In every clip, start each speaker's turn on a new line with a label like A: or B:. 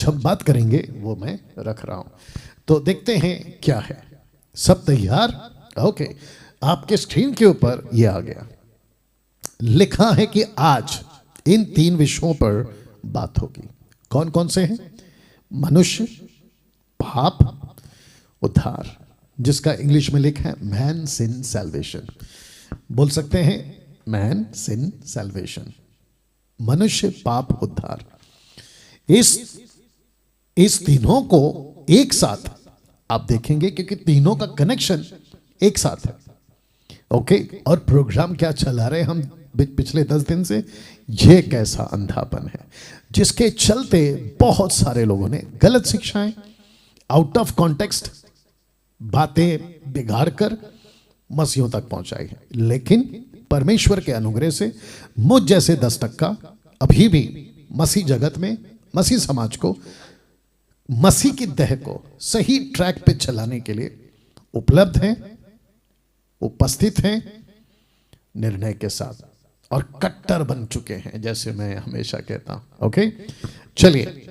A: हम बात करेंगे वो मैं रख रहा हूं। तो देखते हैं क्या है। सब तैयार? ओके, आपके स्क्रीन के ऊपर ये आ गया, लिखा है कि आज इन 3 विषयों पर बात होगी। कौन कौन से हैं? मनुष्य, पाप, उद्धार, जिसका इंग्लिश में लिखा है मैन सिन सैल्वेशन। बोल सकते हैं मैन सिन सैल्वेशन, मनुष्य, पाप, उद्धार। इस तीनों को एक साथ आप देखेंगे क्योंकि तीनों का कनेक्शन एक साथ है। ओके, और प्रोग्राम क्या चला रहे हम पिछले 10 दिन से, ये कैसा अंधापन है जिसके चलते बहुत सारे लोगों ने गलत शिक्षाएं, आउट ऑफ कॉन्टेक्स्ट बातें बिगाड़ कर मसीहों तक पहुंचाई है। लेकिन परमेश्वर के अनुग्रह से मुझ जैसे 10% अभी भी मसीह जगत में, मसीह समाज को, मसीह की देह को सही ट्रैक पे चलाने के लिए उपलब्ध हैं, उपस्थित हैं, निर्णय के साथ, और कट्टर बन चुके हैं, जैसे मैं हमेशा कहता हूं। ओके, चलिए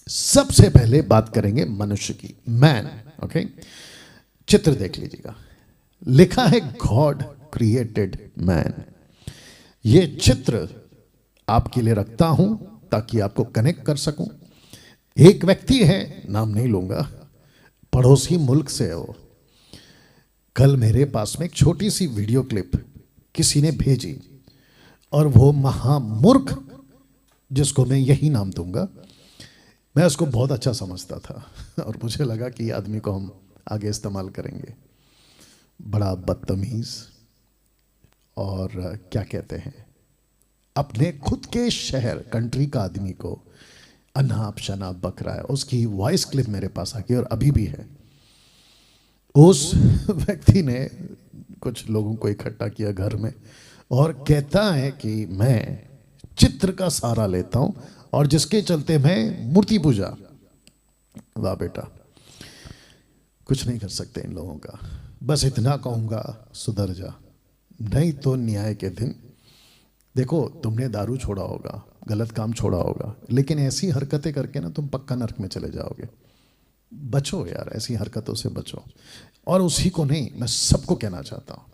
A: सबसे पहले बात करेंगे मनुष्य की, मैन। ओके, चित्र देख लीजिएगा, लिखा है गॉड क्रिएटेड मैन। ये चित्र आपके लिए रखता हूं ताकि आपको कनेक्ट कर सकूं। एक व्यक्ति है, नाम नहीं लूंगा, पड़ोसी मुल्क से है वो। कल मेरे पास में एक छोटी सी वीडियो क्लिप किसी ने भेजी, और वो महामूर्ख, जिसको मैं यही नाम दूंगा, मैं उसको बहुत अच्छा समझता था और मुझे लगा कि आदमी को हम आगे इस्तेमाल करेंगे। बड़ा बदतमीज, और क्या कहते हैं, अपने खुद के शहर, कंट्री का आदमी को अनाप शनाप बक रहा है। उसकी वॉइस क्लिप मेरे पास आ गई और अभी भी है। उस व्यक्ति ने कुछ लोगों को इकट्ठा किया घर में और कहता है कि मैं चित्र का सहारा लेता हूं और जिसके चलते मैं मूर्ति पूजा। वाह बेटा, कुछ नहीं कर सकते इन लोगों का। बस इतना कहूंगा, सुधर जा, नहीं तो न्याय के दिन। देखो, तुमने दारू छोड़ा होगा, गलत काम छोड़ा होगा, लेकिन ऐसी हरकतें करके ना तुम पक्का नरक में चले जाओगे। बचो यार, ऐसी हरकतों से बचो। और उसी को नहीं, मैं सबको कहना चाहता हूँ,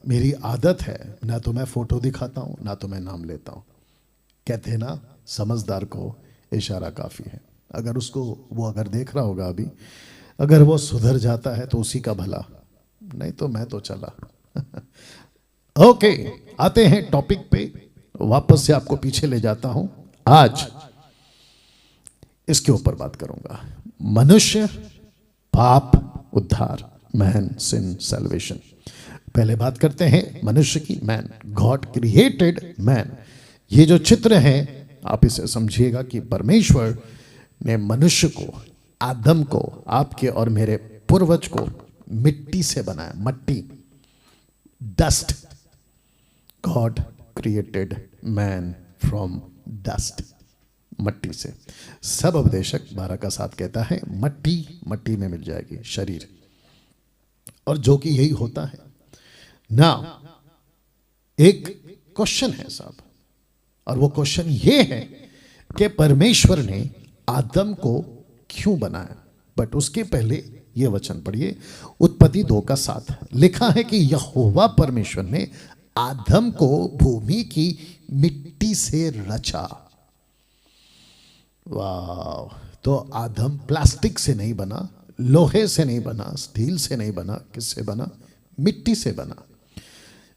A: मेरी आदत है, ना तो मैं फोटो दिखाता हूँ, ना तो मैं नाम लेता हूँ। कहते हैं ना, समझदार को इशारा काफ़ी है। अगर उसको, वो अगर देख रहा होगा अभी, अगर वो सुधर जाता है तो उसी का भला, नहीं तो मैं तो चला। ओके, आते हैं टॉपिक पे। वापस से आपको पीछे ले जाता हूं। आज इसके ऊपर बात करूंगा, मनुष्य, पाप, उद्धार, मैन सिन सैल्वेशन। पहले बात करते हैं मनुष्य की, मैन, गॉड क्रिएटेड मैन। ये जो चित्र है आप इसे समझिएगा कि परमेश्वर ने मनुष्य को, आदम को, आपके और मेरे पूर्वज को मिट्टी से बनाया। मट्टी, dust. God created man from dust, मट्टी से। सब उपदेशक 12 का 7 कहता है मट्टी मट्टी में मिल जाएगी शरीर, और जो कि यही होता है ना। एक क्वेश्चन है साहब, और वो क्वेश्चन ये है कि परमेश्वर ने आदम को क्यों बनाया। बट उसके पहले ये वचन पढ़िए, उत्पत्ति 2 का 7, लिखा है कि यहोवा परमेश्वर ने आदम को भूमि की मिट्टी से रचा। वाह! तो आदम प्लास्टिक से नहीं बना, लोहे से नहीं बना, स्टील से नहीं बना, किससे बना? मिट्टी से बना।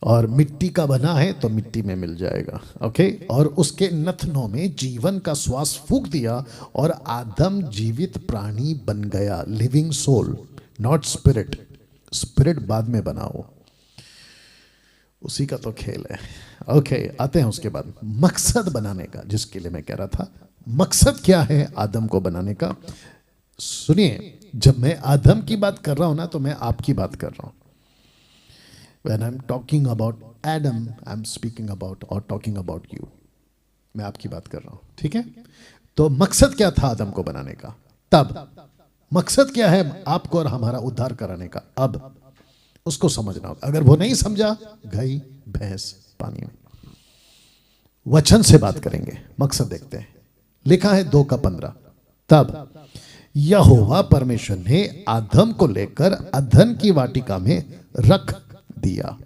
A: और मिट्टी का बना है तो मिट्टी में मिल जाएगा। ओके, और उसके नथनों में जीवन का श्वास फूंक दिया और आदम जीवित प्राणी बन गया। Living soul, not spirit. Spirit बाद में बनाओ, उसी का तो खेल है। ओके, आते हैं उसके बाद मकसद बनाने का, जिसके लिए मैं कह रहा था। मकसद क्या है आदम को बनाने का? सुनिए, जब मैं आदम की बात कर रहा हूं ना, तो मैं आपकी बात कर रहा हूं। When I'm talking about Adam, I'm speaking about or talking about you. मैं आपकी बात कर रहा हूं, ठीक है? तो मकसद क्या था आदम को बनाने का? तब मकसद क्या है आपको और हमारा उद्धार कराने का? अब उसको समझना होगा। अगर वो नहीं समझा, गई भैंस पानी में। वचन से बात करेंगे, मकसद देखते हैं। लिखा है 2:15। तब यहोवा परमेश्वर ने आदम को लेकर अदन की वाटिका में रख दिया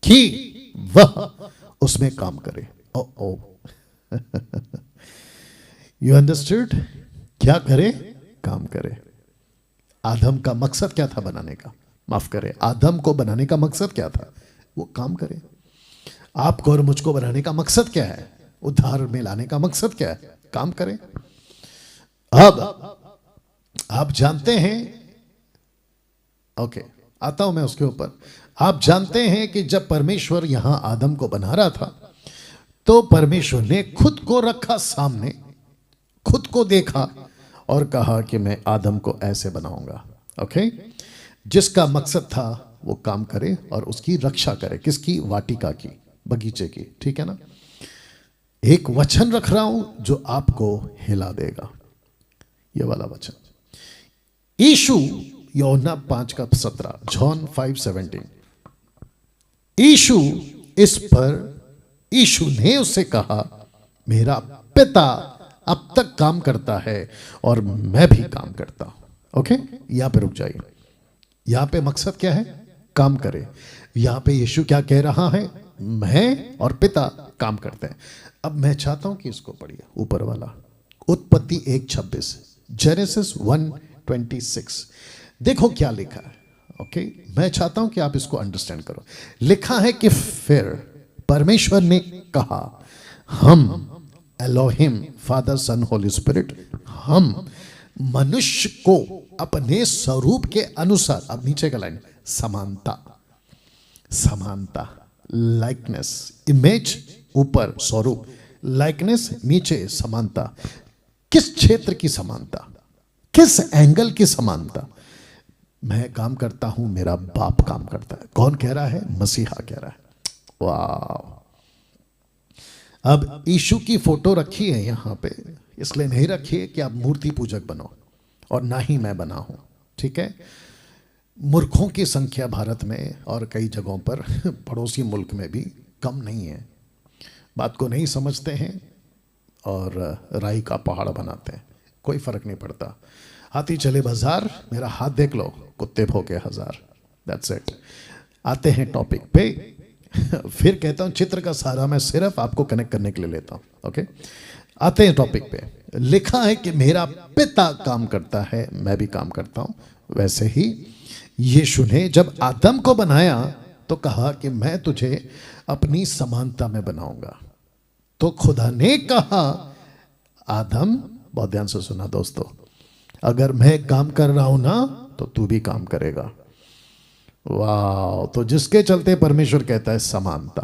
A: कि वह उसमें काम करे। ओ ओ यू अंडरस्टूड? क्या करे? काम करे। आदम का मकसद क्या था बनाने का? माफ करे, आदम को बनाने का मकसद क्या था? वो काम करे। आपको और मुझको बनाने का मकसद क्या है? उद्धार में लाने का मकसद क्या है? काम करे। अब आप जानते हैं, ओके आता हूं मैं उसके ऊपर। आप जानते हैं कि जब परमेश्वर यहां आदम को बना रहा था तो परमेश्वर ने खुद को रखा सामने, खुद को देखा और कहा कि मैं आदम को ऐसे बनाऊंगा। ओके, जिसका मकसद था वो काम करे और उसकी रक्षा करे। किसकी? वाटिका की, बगीचे की। ठीक है ना? एक वचन रख रहा हूं जो आपको हिला देगा, ये वाला वचन। यीशु यूहन्ना 5:17, जॉन 5:17। यीशु इस पर यीशु ने उससे कहा, मेरा पिता अब तक काम करता है और मैं भी काम करता हूं। ओके, यहां पे रुक जाइए। यहां पे मकसद क्या है? काम करे। यहां पे यीशु क्या कह रहा है? मैं और पिता काम करते हैं। अब मैं चाहता हूं कि इसको पढ़िए, ऊपर वाला उत्पत्ति 1:26, जेनेसिस 1:26। देखो क्या लिखा है। ओके, मैं चाहता हूं कि आप इसको अंडरस्टैंड करो। लिखा है कि फिर परमेश्वर ने कहा, हम एलोहिम, फादर सन होली स्पिरिट, हम मनुष्य को अपने स्वरूप के अनुसार, अब नीचे का लाइन, समानता, समानता, लाइकनेस, इमेज ऊपर, स्वरूप, लाइकनेस नीचे, समानता। किस क्षेत्र की समानता? किस एंगल की समानता? मैं काम करता हूं, मेरा बाप काम करता है। कौन कह रहा है? मसीहा कह रहा है। वाह! अब यीशु की फोटो रखी है यहां पे, इसलिए नहीं रखी है कि आप मूर्ति पूजक बनो, और ना ही मैं बना हूं। ठीक है? मूर्खों की संख्या भारत में और कई जगहों पर, पड़ोसी मुल्क में भी कम नहीं है। बात को नहीं समझते हैं और राई का पहाड़ बनाते हैं। कोई फर्क नहीं पड़ता। हाथी चले बाजार, मेरा हाथ देख लो, कुत्ते भौंके हजार। That's it. आते हैं टॉपिक पे। फिर कहता हूं चित्र का सहारा मैं सिर्फ आपको कनेक्ट करने के लिए लेता हूं। ओके, आते हैं टॉपिक पे। लिखा है कि मेरा पिता काम करता है, मैं भी काम करता हूं। वैसे ही यीशु ने जब आदम को बनाया तो कहा कि मैं तुझे अपनी समानता में बनाऊंगा। तो खुदा ने कहा, आदम, बहुत ध्यान से सुना दोस्तों, अगर मैं काम कर रहा हूं ना तो तू भी काम करेगा। वाह! तो जिसके चलते परमेश्वर कहता है समानता।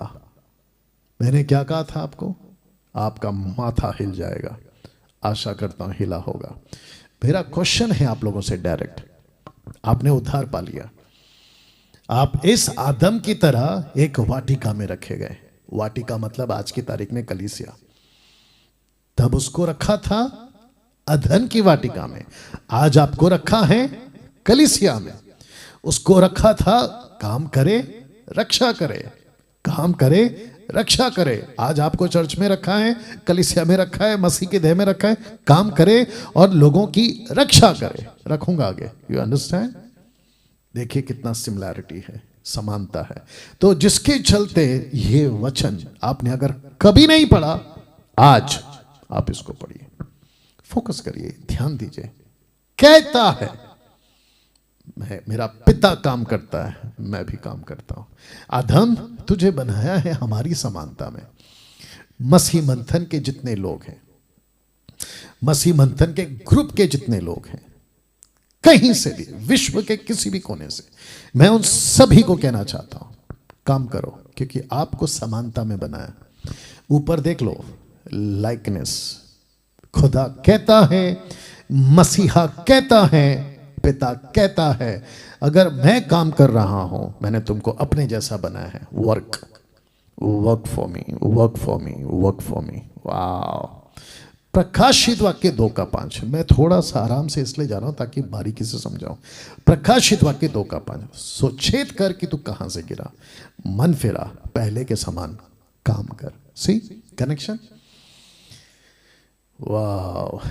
A: मैंने क्या कहा था आपको? आपका माथा हिल जाएगा। आशा करता हूं हिला होगा। मेरा क्वेश्चन है आप लोगों से डायरेक्ट। आपने उद्धार पा लिया, आप इस आदम की तरह एक वाटिका में रखे गए। वाटिका मतलब आज की तारीख में कलीसिया। तब उसको रखा था अदन की वाटिका में, आज आपको रखा है कलीसिया में। उसको रखा था काम करे रक्षा करे, काम करे रक्षा करे। आज आपको चर्च में रखा है, कलीसिया में रखा है, मसीह के देह में रखा है, काम करे और लोगों की रक्षा करे। रखूंगा आगे। You understand? देखिए कितना सिमिलैरिटी है, समानता है। तो जिसके चलते ये वचन आपने अगर कभी नहीं पढ़ा, आज आप इसको पढ़िए, फोकस करिए, ध्यान दीजिए। कहता है मेरा पिता काम करता है, मैं भी काम करता हूं। आदम, तुझे बनाया है हमारी समानता में। मसीह मंथन के जितने लोग हैं, मसीह मंथन के ग्रुप के जितने लोग हैं, कहीं से भी, विश्व के किसी भी कोने से, मैं उन सभी को कहना चाहता हूं, काम करो, क्योंकि आपको समानता में बनाया। ऊपर देख लो, लाइकनेस। खुदा कहता है, मसीहा कहता है, पिता कहता है, अगर मैं काम कर रहा हूं, मैंने तुमको अपने जैसा बनाया है। Work for me, work for me, work for me. वाह! प्रकाशित वाक्य 2:5। मैं थोड़ा सा आराम से इसलिए जा रहा हूं ताकि बारीकी से समझाऊं। प्रकाशित वाक्य 2:5, सोचेत कर कि तू कहां से गिरा, मन फिरा, पहले के समान काम कर। सी कनेक्शन? वाह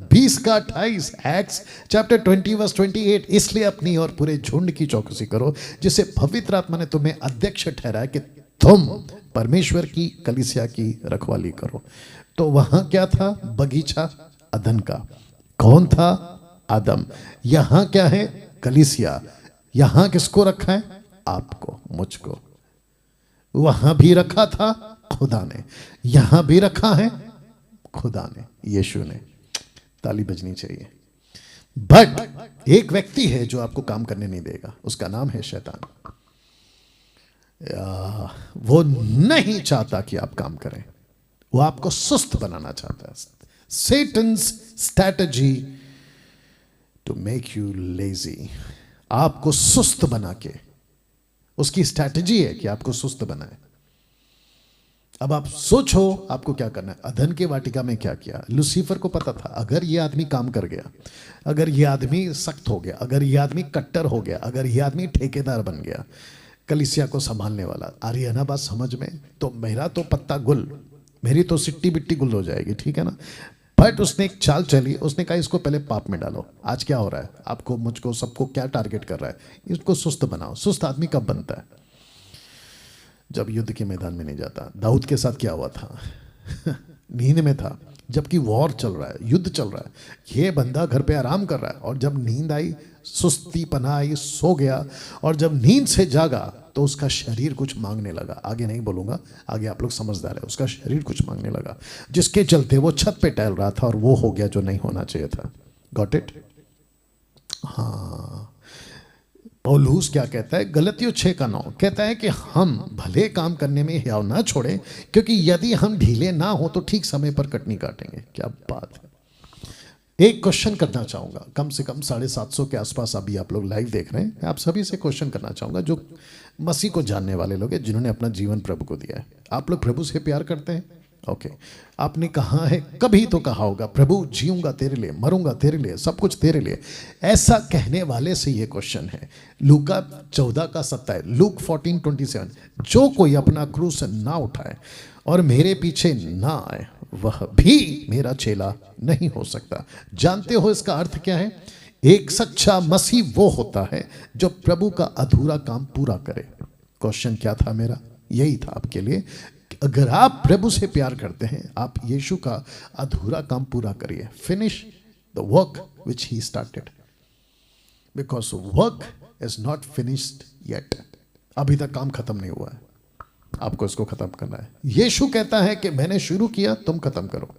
A: 20 का 28 एक्ट्स चैप्टर 20 वर्स 28। इसलिए अपनी और पूरे झुंड की चौकसी करो जिसे पवित्र आत्मा ने तुम्हें अध्यक्ष ठहराया कि तुम परमेश्वर की कलीसिया की रखवाली करो। तो वहां क्या था? बगीचा अदन का। कौन था? आदम। यहां क्या है? कलीसिया। यहां किसको रखा है? आपको, मुझको। वहां भी रखा था खुदा ने, यहां भी रखा है खुदा ने, यीशु ने। ताली बजनी चाहिए। बट एक व्यक्ति है जो आपको काम करने नहीं देगा, उसका नाम है शैतान। वो नहीं चाहता कि आप काम करें, वो आपको सुस्त बनाना चाहता है। Satan's strategy to make you lazy, आपको सुस्त बना के, उसकी स्ट्रैटेजी है कि आपको सुस्त बनाए। अब आप सोचो आपको क्या करना है। अदन के वाटिका में क्या किया? लूसीफर को पता था अगर ये आदमी काम कर गया, अगर ये आदमी सख्त हो गया, अगर ये आदमी कट्टर हो गया, अगर ये आदमी ठेकेदार बन गया कलीसिया को संभालने वाला, आ रही है ना बात समझ में? तो मेरा तो पत्ता गुल, मेरी तो सिट्टी बिट्टी गुल हो जाएगी, ठीक है ना। बट उसने एक चाल चली, उसने कहा इसको पहले पाप में डालो। आज क्या हो रहा है? आपको, मुझको, सबको क्या टारगेट कर रहा है? इसको सुस्त बनाओ। सुस्त आदमी कब बनता है? जब युद्ध के मैदान में नहीं जाता। दाऊद के साथ क्या हुआ था? नींद में था, जबकि वॉर चल रहा है, युद्ध चल रहा है। ये बंदा घर पे आराम कर रहा है और जब नींद आई, सुस्ती पना आई, सो गया। और जब नींद से जागा तो उसका शरीर कुछ मांगने लगा। आगे नहीं बोलूंगा, आगे आप लोग समझदार है। उसका शरीर कुछ मांगने लगा जिसके चलते वो छत पे टहल रहा था और वो हो गया जो नहीं होना चाहिए था। Got it? हाँ। पौलुस क्या कहता है? गलतियों 6:9 कहता है कि हम भले काम करने में हियाव ना छोड़ें, क्योंकि यदि हम ढीले ना हो तो ठीक समय पर कटनी काटेंगे। क्या बात है। एक क्वेश्चन करना चाहूंगा, कम से कम 750 के आसपास अभी आप लोग लाइव देख रहे हैं। आप सभी से क्वेश्चन करना चाहूंगा जो मसीह को जानने वाले लोग हैं, जिन्होंने अपना जीवन प्रभु को दिया है। आप लोग प्रभु से प्यार करते हैं? ओके। आपने कहा है, कभी तो कहा होगा, प्रभु जीऊंगा तेरे लिए, मरूंगा तेरे लिए, सब कुछ तेरे लिए। ऐसा कहने वाले से ये क्वेश्चन है। लूका 14:27, लूक 14:27, जो कोई अपना क्रूस ना उठाए और मेरे पीछे ना आए वह भी मेरा चेला नहीं हो सकता। जानते हो इसका अर्थ क्या है? एक सच्चा मसीह वो होता है जो प्रभु का अधूरा काम पूरा करे। क्वेश्चन क्या था मेरा? यही था आपके लिए। अगर आप प्रभु से प्यार करते हैं, आप यीशु का अधूरा काम पूरा करिए। Finish the work which he started, because work is not finished yet. अभी तक काम खत्म नहीं हुआ है, आपको इसको खत्म करना है। यीशु कहता है कि मैंने शुरू किया, तुम खत्म करो।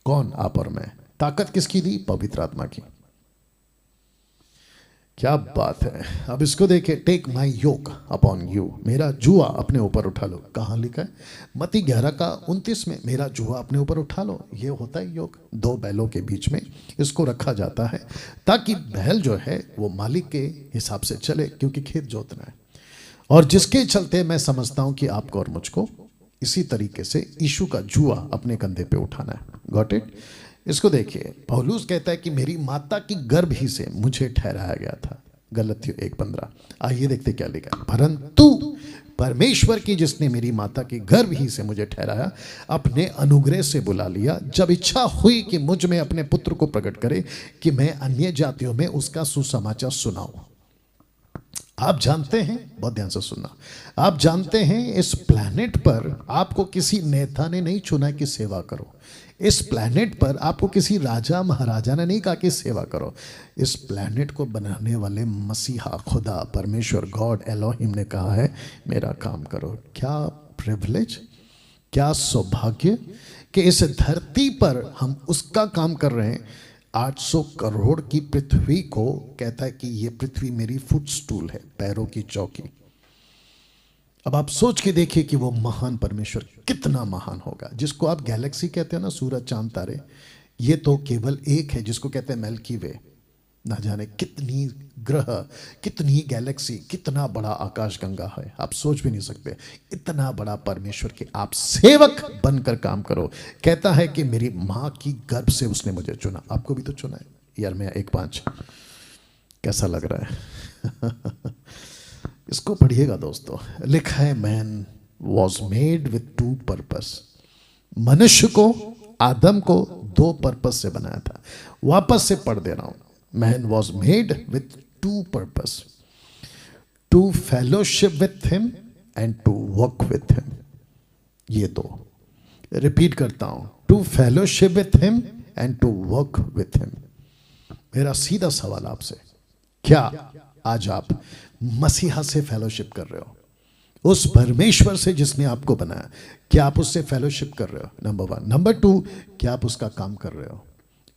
A: कौन? आप और मैं। ताकत किसकी दी? पवित्र आत्मा की। क्या बात है। अब इसको देखिए, take my yoke upon you, मेरा जुआ अपने ऊपर उठा लो। कहाँ लिखा है? मत्ती 11:29 में, मेरा जुआ अपने ऊपर उठा लो। ये होता है योग। दो बैलों के बीच में इसको रखा जाता है ताकि बैल जो है वो मालिक के हिसाब से चले, क्योंकि खेत जोतना है। और जिसके चलते मैं समझता हूं कि आपको और मुझको इसी तरीके से यीशु का जुआ अपने कंधे पे उठाना है। Got it? इसको देखिए, पौलुस कहता है कि मेरी माता की गर्भ ही से मुझे ठहराया गया था। गलतियों 1:15। आइए देखते क्या लिखा है। परंतु परमेश्वर की जिसने मेरी माता की गर्भ ही से मुझे ठहराया, अपने अनुग्रह से बुला लिया, जब इच्छा हुई कि मुझ में अपने पुत्र को प्रकट करे कि मैं अन्य जातियों में उसका सुसमाचार सुनाऊं। आप जानते हैं, बहुत ध्यान से सुनना, आप जानते हैं इस प्लैनेट पर आपको किसी नेता ने नहीं चुना कि सेवा करो। इस प्लैनेट पर आपको किसी राजा महाराजा ने नहीं कहा कि सेवा करो। इस प्लैनेट को बनाने वाले मसीहा, खुदा, परमेश्वर, गॉड एलोहिम ने कहा है मेरा काम करो। क्या प्रिविलेज, क्या सौभाग्य कि इस धरती पर हम उसका काम कर रहे हैं। 800 करोड़ की पृथ्वी को कहता है कि ये पृथ्वी मेरी फुटस्टूल है, पैरों की चौकी। अब आप सोच के देखिए कि वो महान परमेश्वर कितना महान होगा, जिसको आप गैलेक्सी कहते हैं ना, सूरज चांद तारे। ये तो केवल एक है जिसको कहते हैं मिल्की वे। ना जाने कितनी ग्रह, कितनी गैलेक्सी, कितना बड़ा आकाश गंगा है, आप सोच भी नहीं सकते। इतना बड़ा परमेश्वर के आप सेवक बनकर काम करो। कहता है कि मेरी माँ की गर्भ से उसने मुझे चुना। आपको भी तो चुना है यार। मैं 1:5 कैसा लग रहा है? इसको पढ़िएगा दोस्तों। लिखा है man was made with 2 purpose. मनुष्य को आदम को दो पर्पस से बनाया था। वापस से पढ़ दे रहा हूं। Man was made with two purpose, to fellowship with him and to work with him. ये दो रिपीट करता हूं, to fellowship with him and to work with him. मेरा सीधा सवाल आपसे, क्या आज आप मसीहा से फेलोशिप कर रहे हो? उस परमेश्वर से जिसने आपको बनाया, क्या आप उससे फेलोशिप कर रहे हो? Number one. नंबर टू, क्या आप उसका काम कर रहे हो?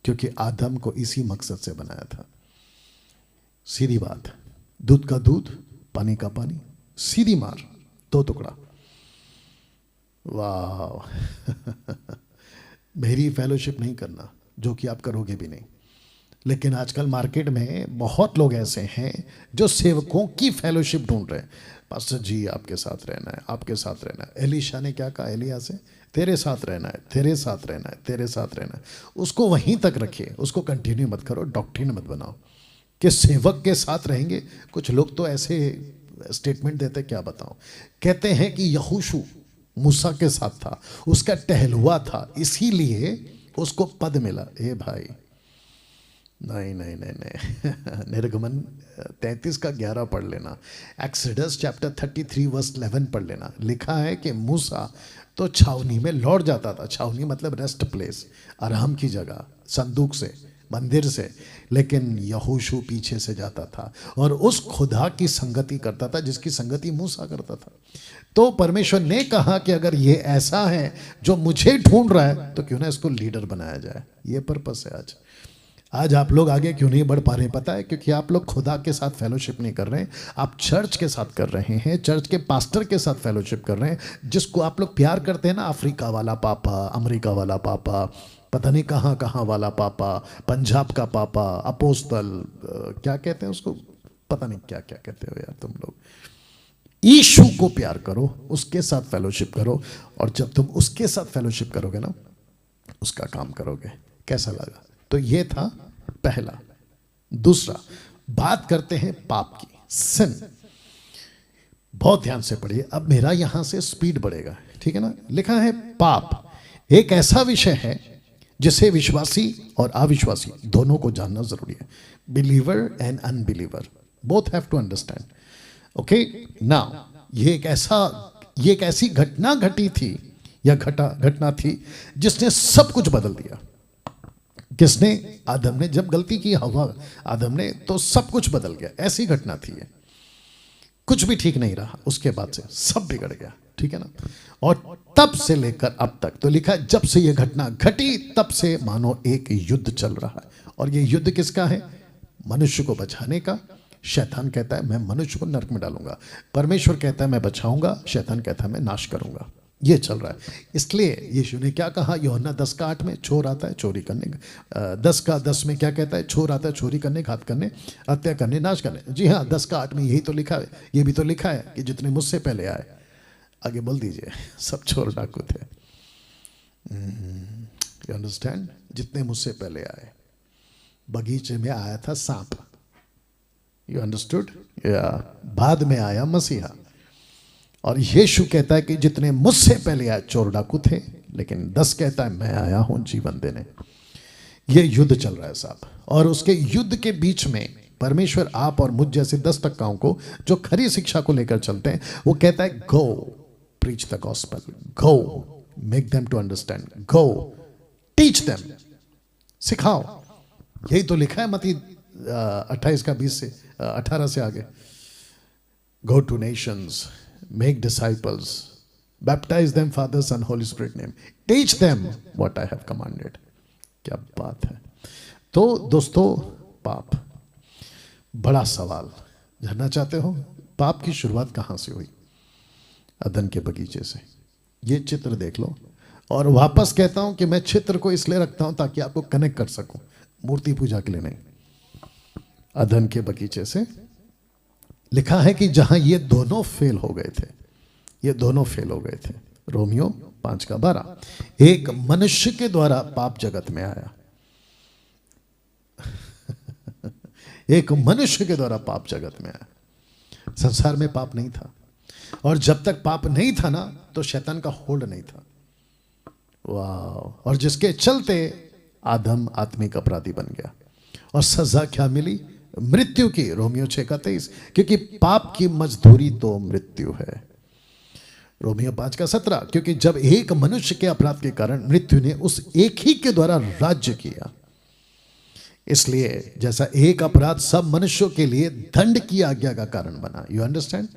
A: क्योंकि आदम को इसी मकसद से बनाया था। सीधी बात, दूध का दूध, पानी का पानी, सीधी मार, दो टुकड़ा। वाह मेरी फेलोशिप नहीं करना, जो कि आप करोगे भी नहीं। लेकिन आजकल मार्केट में बहुत लोग ऐसे हैं जो सेवकों की फेलोशिप ढूंढ रहे हैं। पास्टर जी आपके साथ रहना है, आपके साथ रहना है। एलीशा ने क्या कहा एलिया से? तेरे साथ रहना है, तेरे साथ रहना है, तेरे साथ रहना है। उसको वहीं तक रखिए, उसको कंटिन्यू मत करो, डॉक्ट्रिन मत बनाओ कि सेवक के साथ रहेंगे। कुछ लोग तो ऐसे स्टेटमेंट देते, क्या बताऊं, कहते हैं कि यहोशू मूसा के साथ था, उसका टहलुआ था, इसीलिए उसको पद मिला। ए भाई, नहीं नहीं नहीं नहीं निर्गमन 33 का 11 पढ़ लेना, एक्सोडस चैप्टर 33 वर्स 11 पढ़ लेना। लिखा है कि मूसा तो छावनी में लौट जाता था। छावनी मतलब रेस्ट प्लेस, आराम की जगह, संदूक से, मंदिर से। लेकिन यहोशू पीछे से जाता था और उस खुदा की संगति करता था जिसकी संगति मूसा करता था। तो परमेश्वर ने कहा कि अगर ये ऐसा है जो मुझे ढूंढ रहा है, तो क्यों ना इसको लीडर बनाया जाए। ये पर्पस है आज। आज आप लोग आगे क्यों नहीं बढ़ पा रहे हैं पता है? क्योंकि आप लोग खुदा के साथ फेलोशिप नहीं कर रहे हैं, आप चर्च के साथ कर रहे हैं, चर्च के पास्टर के साथ फेलोशिप कर रहे हैं, जिसको आप लोग प्यार करते हैं ना, अफ्रीका वाला पापा, अमेरिका वाला पापा, पता नहीं कहाँ कहाँ वाला पापा, पंजाब का पापा, अपोस्तल, क्या कहते हैं उसको, पता नहीं क्या क्या कहते हो यार तुम लोग। यीशु को प्यार करो, उसके साथ फेलोशिप करो, और जब तुम उसके साथ फेलोशिप करोगे ना, उसका काम करोगे। कैसा लगा? तो ये था पहला। दूसरा, बात करते हैं पाप की, सिन। बहुत ध्यान से पढ़िए, अब मेरा यहां से स्पीड बढ़ेगा, ठीक है ना? लिखा है पाप एक ऐसा विषय है जिसे विश्वासी और अविश्वासी दोनों को जानना जरूरी है। Believer and unbeliever both have to understand. Okay now, ये एक ऐसी घटना घटी थी या घटना थी जिसने सब कुछ बदल दिया। किसने? आदम ने। जब गलती की हवा आदम ने, तो सब कुछ बदल गया। ऐसी घटना थी ये, कुछ भी ठीक नहीं रहा, उसके बाद से सब बिगड़ गया, ठीक है ना? और तब से लेकर अब तक, तो लिखा है जब से ये घटना घटी तब से मानो एक युद्ध चल रहा है। और ये युद्ध किसका है? मनुष्य को बचाने का। शैतान कहता है मैं मनुष्य को नरक में डालूंगा, परमेश्वर कहता है मैं बचाऊंगा, शैतान कहता है मैं नाश करूंगा। ये चल रहा है। इसलिए यीशु ने क्या कहा? यूहन्ना 10:8 में, चोर आता है चोरी करने, 10:10 में क्या कहता है? चोर आता है चोरी करने, घात करने, हत्या करने, नाश करने। जी हाँ, 10:8 में यही तो लिखा है। ये भी तो लिखा है कि जितने मुझसे पहले आए, आगे बोल दीजिए, सब चोर डाकू थे। You understand? जितने मुझसे पहले आए। बगीचे में आया था सांप, यू अंडरस्टूड? या बाद में आया मसीहा। और यीशु कहता है कि जितने मुझसे पहले आए चोर डाकू थे, लेकिन 10 कहता है मैं आया हूं जीवन देने। ये युद्ध चल रहा है साहब। और उसके युद्ध के बीच में परमेश्वर आप और मुझ जैसे 10 टक्काओं को, जो खरी शिक्षा को लेकर चलते हैं, वो कहता है go preach the gospel, go make them to understand, go teach them, सिखाओ। यही तो लिखा है मत्ती 28 का 20 से 18 से आगे। Go two nations, make disciples, baptize them Father Son Holy Spirit name, teach them what I have commanded। क्या बात है। तो दोस्तों, पाप बड़ा सवाल। जानना चाहते हो पाप की शुरुआत कहां से हुई? अदन के बगीचे से। ये चित्र देख लो। और वापस कहता हूं कि मैं चित्र को इसलिए रखता हूं ताकि आपको कनेक्ट कर सकूं, मूर्ति पूजा के लिए नहीं। अदन के बगीचे से लिखा है कि जहां ये दोनों फेल हो गए थे, ये दोनों फेल हो गए थे। रोमियो 5:12, एक मनुष्य के द्वारा पाप जगत में आया। एक मनुष्य के द्वारा पाप जगत में आया। संसार में पाप नहीं था, और जब तक पाप नहीं था ना, तो शैतान का होल्ड नहीं था। वाह। और जिसके चलते आदम आत्मिक अपराधी बन गया और सजा क्या मिली? मृत्यु की। रोमियो 6:23, क्योंकि पाप की मजदूरी तो मृत्यु है। रोमियो 5:17, क्योंकि जब एक मनुष्य के अपराध के कारण मृत्यु ने उस एक ही के द्वारा राज्य किया, इसलिए जैसा एक अपराध सब मनुष्यों के लिए दंड की आज्ञा का कारण बना। You understand?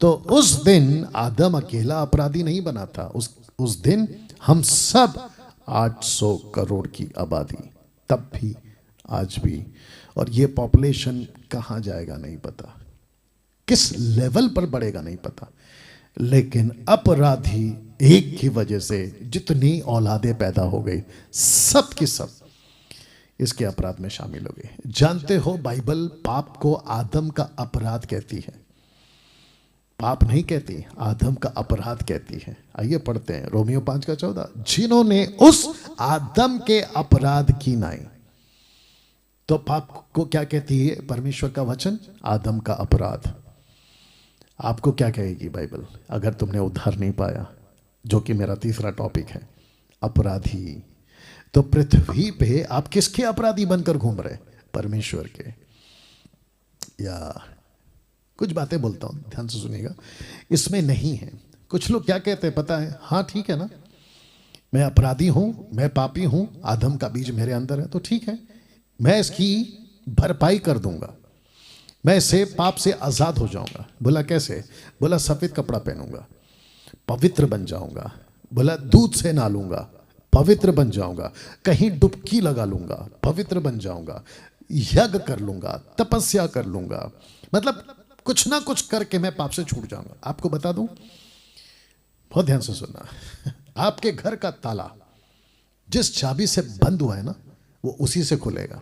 A: तो उस दिन आदम अकेला अपराधी नहीं बना था, उस दिन हम सब 800 करोड़ की आबादी, तब भी आज भी। और ये पॉपुलेशन कहां जाएगा नहीं पता, किस लेवल पर बढ़ेगा नहीं पता, लेकिन अपराधी एक की वजह से जितनी औलादें पैदा हो गई सब की सब इसके अपराध में शामिल हो गए। जानते हो बाइबल पाप को आदम का अपराध कहती है, पाप नहीं कहती, आदम का अपराध कहती है। आइए पढ़ते हैं रोमियो 5:14, जिन्होंने उस आदम के अपराध की नाई। तो पाप को क्या कहती है परमेश्वर का वचन? आदम का अपराध। आपको क्या कहेगी बाइबल अगर तुमने उद्धार नहीं पाया, जो कि मेरा तीसरा टॉपिक है, अपराधी। तो पृथ्वी पे आप किसके अपराधी बनकर घूम रहे? परमेश्वर के। या कुछ बातें बोलता हूं, ध्यान से सुनिएगा, इसमें नहीं है। कुछ लोग क्या कहते हैं पता है? हाँ ठीक है ना, मैं अपराधी हूं, मैं पापी हूं, आदम का बीज मेरे अंदर है, तो ठीक है, मैं इसकी भरपाई कर दूंगा, मैं इससे पाप से आजाद हो जाऊंगा। बोला कैसे? बोला सफेद कपड़ा पहनूंगा, पवित्र बन जाऊंगा। बोला दूध से नहालूंगा, पवित्र बन जाऊंगा। कहीं डुबकी लगा लूंगा, पवित्र बन जाऊंगा। यज्ञ कर लूंगा, तपस्या कर लूंगा, मतलब कुछ ना कुछ करके मैं पाप से छूट जाऊंगा। आपको बता दूं, बहुत ध्यान से सुनना, आपके घर का ताला जिस चाबी से बंद हुआ है ना, वो उसी से खुलेगा।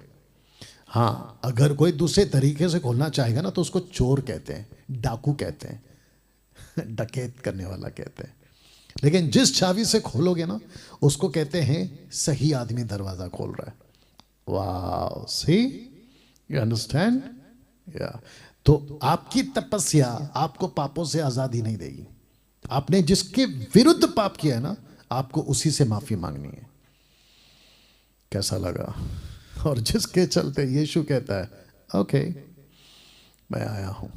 A: हाँ, अगर कोई दूसरे तरीके से खोलना चाहेगा ना, तो उसको चोर कहते हैं, डाकू कहते हैं, डकैत करने वाला कहते हैं। लेकिन जिस चाबी से खोलोगे ना, उसको कहते हैं सही आदमी दरवाजा खोल रहा है। वाह, सी, यू अंडरस्टैंड? या तो आपकी तपस्या आपको पापों से आजादी नहीं देगी। आपने जिसके विरुद्ध पाप किया है ना, आपको उसी से माफी मांगनी है। कैसा लगा? और जिसके चलते यीशु कहता है ओके, मैं आया हूं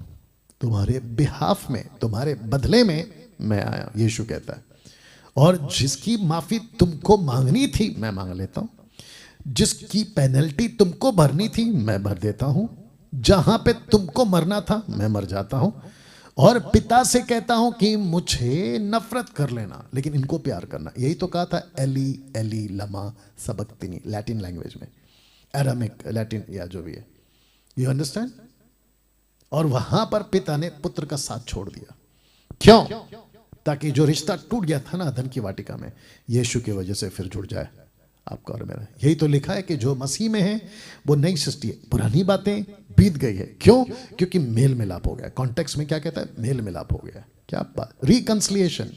A: तुम्हारे बिहाफ में, तुम्हारे बदले में मैं आया, यीशु कहता है। और जिसकी माफी तुमको मांगनी थी मैं मांग लेता हूं, जिसकी पेनल्टी तुमको भरनी थी मैं भर देता हूं, जहां पे तुमको मरना था मैं मर जाता हूं। और पिता से कहता हूं कि मुझे नफरत कर लेना लेकिन इनको प्यार करना। यही तो कहा था, एली एली लमा सबक्तिनी, लैटिन लैंग्वेज में, अरामिक लैटिन या जो भी है। You understand? और वहां पर पिता ने पुत्र का साथ छोड़ दिया। क्यों? ताकि जो रिश्ता टूट गया था ना अदन की वाटिका में, यीशु की वजह से फिर जुड़ जाए आपका और मेरा। यही तो लिखा है कि जो मसीह में है वो नई सृष्टि है, पुरानी बातें बीत गई है। क्यों? क्योंकि मेल मिलाप हो गया। कॉन्टेक्स्ट में क्या कहता है? मेल मिलाप हो गया। क्या बात, रिकंसिलिएशन।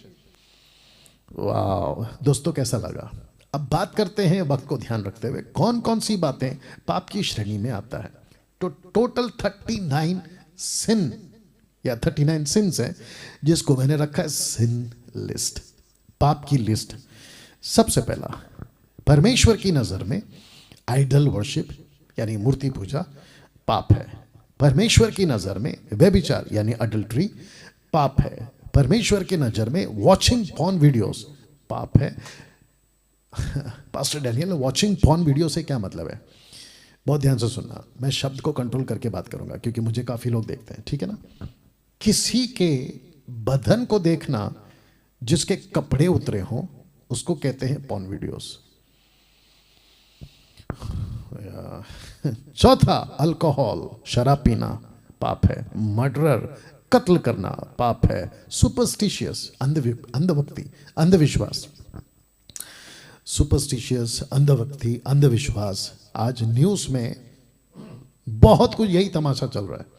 A: वाह दोस्तों, कैसा लगा? अब बात करते हैं वक्त को ध्यान रखते हुए कौन कौन सी बातें पाप की श्रेणी में आता है। तो टोटल 39 सिन या 39 सिंस है, जिसको मैंने रखा है सिन लिस्ट, पाप की लिस्ट। सबसे पहला, परमेश्वर की नजर में आइडल वर्शिप यानी मूर्ति पूजा पाप है। परमेश्वर की नजर में व्यभिचार यानी अडल्ट्री पाप है। परमेश्वर की नजर में वॉचिंग पॉर्न वीडियोस पाप है। Pastor Daniel, watching porn video से क्या मतलब है? बहुत ध्यान से सुनना, मैं शब्द को कंट्रोल करके बात करूंगा क्योंकि मुझे काफी लोग देखते हैं, ठीक है ना। किसी के बदन को देखना जिसके कपड़े उतरे हों उसको कहते हैं पॉर्न वीडियोस। चौथा, अल्कोहल शराब पीना पाप है। मर्डर, कत्ल करना पाप है। सुपरस्टिशियस, अंधभक्ति, अंधविश्वास, सुपरस्टिशियस, अंधभक्ति, अंधविश्वास। आज न्यूज़ में बहुत कुछ यही तमाशा चल रहा है।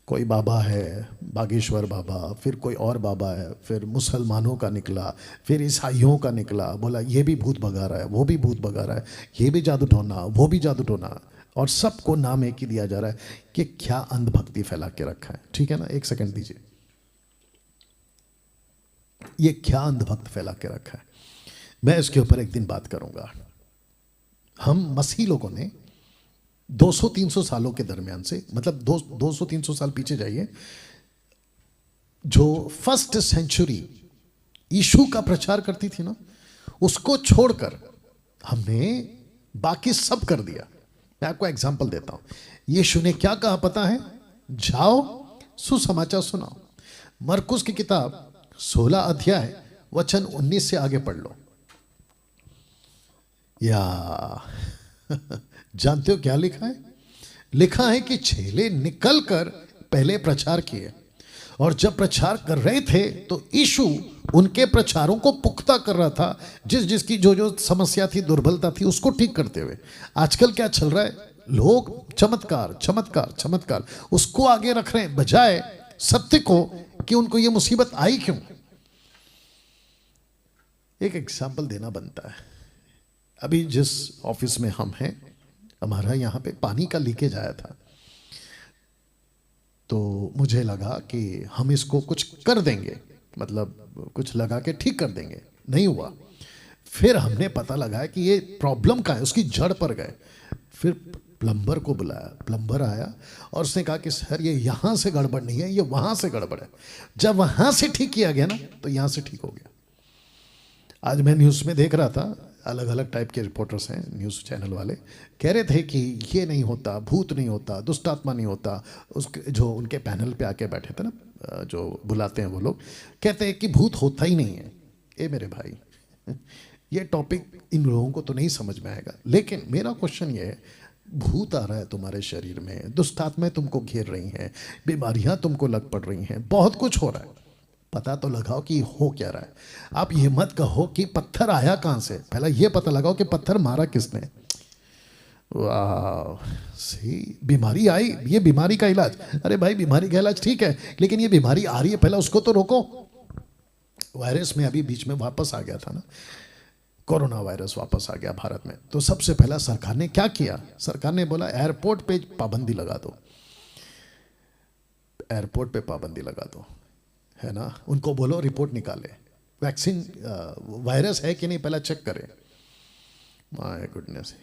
A: कोई बाबा है, बागेश्वर बाबा, फिर कोई और बाबा है, फिर मुसलमानों का निकला, फिर ईसाइयों का निकला, बोला ये भी भूत भगा रहा है, वो भी भूत भगा रहा है, ये भी जादू टोना, वो भी जादू टोना, और सबको नाम एक ही दिया जा रहा है कि क्या अंधभक्ति फैला के रखा है। ठीक है ना, एक सेकंड दीजिए, ये क्या अंधभक्त फैला के रखा है। मैं इसके ऊपर एक दिन बात करूंगा। हम मसीह लोगों ने 200-300 सालों के दरमियान से, मतलब 200-300 साल पीछे जाइए, जो फर्स्ट सेंचुरी यीशु का प्रचार करती थी ना, उसको छोड़कर हमने बाकी सब कर दिया। मैं आपको एग्जांपल देता हूं। यीशु ने क्या कहा पता है? जाओ सुसमाचार सुनाओ। मरकुस की किताब 16 अध्याय वचन 19 से आगे पढ़ लो। या जानते हो क्या लिखा है? लिखा है कि चेले निकलकर पहले प्रचार किए, और जब प्रचार कर रहे थे तो यीशु उनके प्रचारों को पुख्ता कर रहा था, जिसकी जो जो समस्या थी, दुर्बलता थी, उसको ठीक करते हुए। आजकल क्या चल रहा है? लोग चमत्कार चमत्कार चमत्कार उसको आगे रख रहे हैं, बजाय सत्य को कि उनको ये मुसीबत आई क्यों। एक एग्जाम्पल देना बनता है। अभी जिस ऑफिस में हम हैं, हमारा यहाँ पे पानी का लीकेज आया था, तो मुझे लगा कि हम इसको कुछ कर देंगे, मतलब कुछ लगा के ठीक कर देंगे। नहीं हुआ। फिर हमने पता लगाया कि ये प्रॉब्लम का है, उसकी जड़ पर गए। फिर प्लम्बर को बुलाया, प्लम्बर आया और उसने कहा कि सर ये यहाँ से गड़बड़ नहीं है, ये वहाँ से गड़बड़ है। जब वहाँ से ठीक किया गया ना, तो यहाँ से ठीक हो गया। आज मैं न्यूज़ में देख रहा था, अलग अलग टाइप के रिपोर्टर्स हैं, न्यूज़ चैनल वाले कह रहे थे कि ये नहीं होता, भूत नहीं होता, दुष्ट आत्मा नहीं होता। उसके जो उनके पैनल पे आके बैठे थे ना, जो बुलाते हैं वो लोग, कहते हैं कि भूत होता ही नहीं है। ए मेरे भाई, ये टॉपिक इन लोगों को तो नहीं समझ में आएगा। लेकिन मेरा क्वेश्चन ये है, भूत आ रहा है तुम्हारे शरीर में, दुष्ट आत्माएं तुमको घेर रही हैं, बीमारियां तुमको लग पड़ रही हैं, बहुत कुछ हो रहा है। पता तो लगाओ कि हो क्या रहा है। आप ये मत कहो कि पत्थर आया कहाँ से, पहले ये पता लगाओ कि पत्थर मारा किसने। वाह, सी बीमारी आई, ये बीमारी का इलाज। अरे भाई, बीमारी का इलाज ठीक है, लेकिन ये बीमारी आ रही है, पहले उसको तो रोको। वायरस में अभी बीच में वापस आ गया था ना, कोरोना वायरस वापस आ गया भारत में। तो सबसे पहला सरकार ने क्या किया? सरकार ने बोला एयरपोर्ट पे पाबंदी लगा दो, एयरपोर्ट पे पाबंदी लगा दो, है ना। उनको बोलो रिपोर्ट निकाले, वैक्सीन वायरस है कि नहीं पहला चेक करें। माय गुडनेस,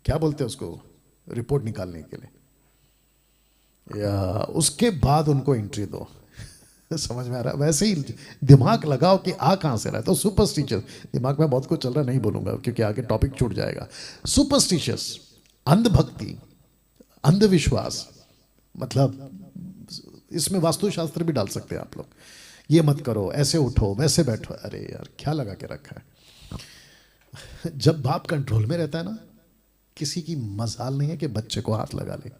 A: क्या बोलते हैं उसको, रिपोर्ट निकालने के लिए, या उसके बाद उनको एंट्री दो। समझ में आ रहा है? वैसे ही दिमाग लगाओ कि आ कहाँ से रहा है। तो सुपरस्टिशियस, दिमाग में बहुत कुछ चल रहा है, नहीं बोलूंगा क्योंकि आगे टॉपिक छूट जाएगा। सुपरस्टिशियस, अंधभक्ति, अंधविश्वास, मतलब इसमें वास्तुशास्त्र भी डाल सकते हैं आप लोग। ये मत करो, ऐसे उठो, वैसे बैठो। अरे यार, क्या लगा के रखा है। जब बाप कंट्रोल में रहता है ना, किसी की मजाल नहीं है कि बच्चे को हाथ लगा ले।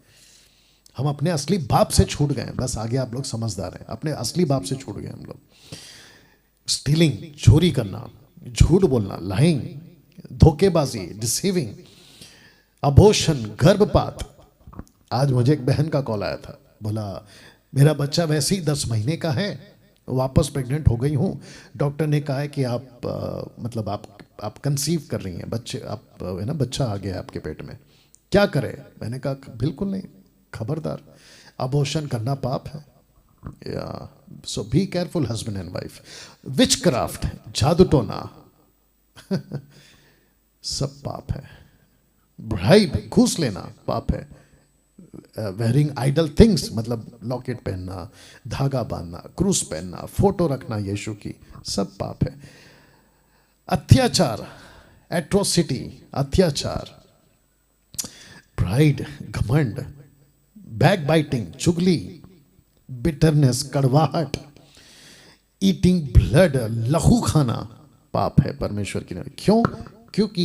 A: हम अपने असली बाप से छूट गए, बस आगे आप लोग समझदार हैं, अपने असली बाप से छूट गए हम लोग। स्टीलिंग, चोरी करना, झूठ बोलना, लाइंग, धोखेबाजी, डिसीविंग, अबॉर्शन, गर्भपात। आज मुझे एक बहन का कॉल आया था, बोला मेरा बच्चा वैसे ही 10 महीने का है, वापस प्रेग्नेंट हो गई हूँ, डॉक्टर ने कहा है कि आप मतलब आप कंसीव कर रही हैं, बच्चे आप है ना, बच्चा आ गया आपके पेट में, क्या करें। मैंने कहा बिल्कुल नहीं, खबरदार, अबॉर्शन करना पाप है। या so be careful husband and wife. Witchcraft, जादू टोना, सब पाप है। ब्राइब, घूस लेना पाप है। वेयरिंग आइडल थिंग्स, मतलब लॉकेट पहनना, धागा बांधना, क्रूस पहनना, फोटो रखना यीशु की, सब पाप है। अत्याचार, एट्रोसिटी, अत्याचार, प्राइड, घमंड, बैक बाइटिंग, चुगली, बिटरनेस, कड़वाहट, ईटिंग ब्लड, लहू खाना पाप है परमेश्वर की नजर। क्यों? क्योंकि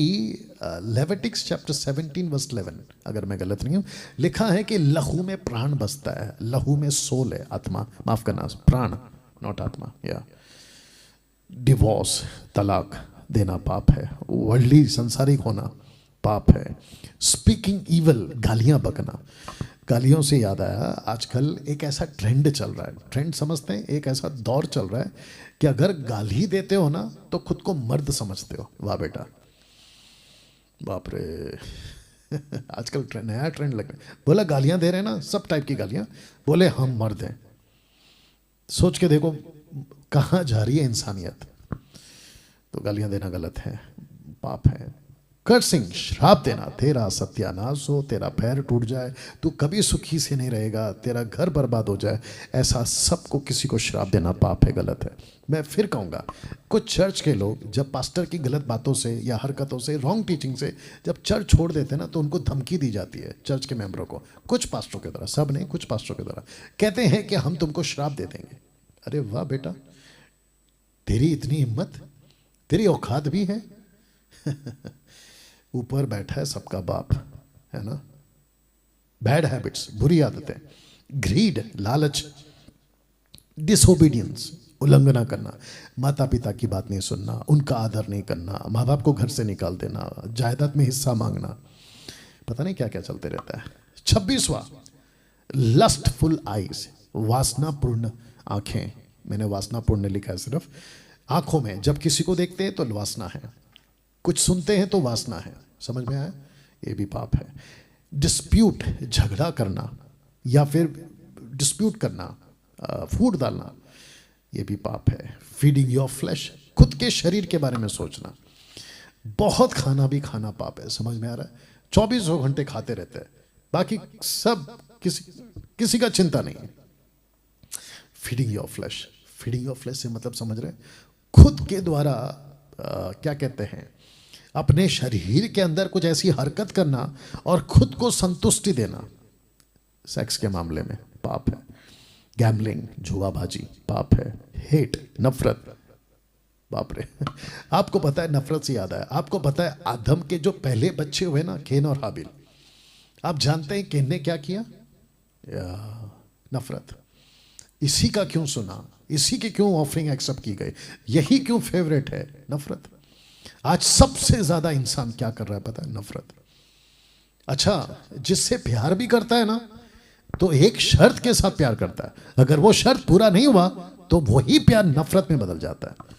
A: लेविटिक्स चैप्टर 17 वर्स 11, अगर मैं गलत नहीं हूं, लिखा है कि लहू में प्राण बसता है, लहू में सोल है, आत्मा, माफ करना, प्राण नॉट आत्मा। या डिवोर्स, तलाक देना पाप है। वर्ल्डली, संसारिक होना पाप है। स्पीकिंग इवल, गालियां बकना। गालियों से याद आया, आजकल एक ऐसा ट्रेंड चल रहा है, ट्रेंड समझते हैं, एक ऐसा दौर चल रहा है कि अगर गाली देते हो ना तो खुद को मर्द समझते हो। वाह बेटा, बाप रे। आजकल नया ट्रेंड लग रहा है। बोला गालियां दे रहे हैं ना, सब टाइप की गालियां, बोले हम मर्द हैं। सोच के देखो कहाँ जा रही है इंसानियत। तो गालियां देना गलत है, पाप है। कर्सिंग, श्राप देना, तेरा सत्यानाश हो, तेरा पैर टूट जाए, तू कभी सुखी से नहीं रहेगा, तेरा घर बर्बाद हो जाए, ऐसा सबको किसी को श्राप देना पाप है, गलत है। मैं फिर कहूँगा, कुछ चर्च के लोग जब पास्टर की गलत बातों से या हरकतों से, रॉन्ग टीचिंग से जब चर्च छोड़ देते हैं ना, तो उनको धमकी दी जाती है चर्च के मेंबरों को, कुछ पास्टरों के द्वारा, सब नहीं, कुछ पास्टरों के द्वारा, कहते हैं कि हम तुमको श्राप दे देंगे। अरे वाह बेटा, तेरी इतनी हिम्मत, तेरी औकात भी है। ऊपर बैठा है सबका बाप, है ना। बैड हैबिट्स, बुरी आदतें, ग्रीड, लालच, डिसोबीडियंस, उल्लंघना करना, माता पिता की बात नहीं सुनना, उनका आदर नहीं करना, माँ बाप को घर से निकाल देना, जायदाद में हिस्सा मांगना, पता नहीं क्या क्या चलते रहता है। 26वां, लस्टफुल आईज, वासनापूर्ण आंखें। मैंने वासनापूर्ण लिखा है सिर्फ, आंखों में जब किसी को देखते हैं तो वासना है, कुछ सुनते हैं तो वासना है, समझ में आया, ये भी पाप है। डिस्प्यूट, झगड़ा करना या फिर डिस्प्यूट करना, फूट डालना, ये भी पाप है। फीडिंग योर फ्लैश, खुद के शरीर के बारे में सोचना, बहुत खाना भी खाना पाप है, समझ में आ रहा है। 24 घंटे खाते रहते हैं, बाकी सब किसी का चिंता नहीं है। Feeding your flash, feeding your flash से मतलब समझ रहे हैं, खुद के द्वारा क्या कहते हैं, अपने शरीर के अंदर कुछ ऐसी हरकत करना और खुद को संतुष्टि देना, सेक्स के मामले में पाप है। गैम्बलिंग, जुआबाजी, पाप है। हेट, नफरत, बाप रे। आपको पता है, नफरत से याद आया, आपको पता है आदम के जो पहले बच्चे हुए ना, केन और हाबिल, आप जानते हैं केन ने क्या किया? नफरत। इसी का क्यों सुना, इसी की क्यों ऑफरिंग एक्सेप्ट की गई, यही क्यों फेवरेट है? नफरत। आज सबसे ज्यादा इंसान क्या कर रहा है पता है? नफरत। अच्छा, जिससे प्यार भी करता है ना, तो एक शर्त के साथ प्यार करता है, अगर वो शर्त पूरा नहीं हुआ तो वही प्यार नफरत में बदल जाता है।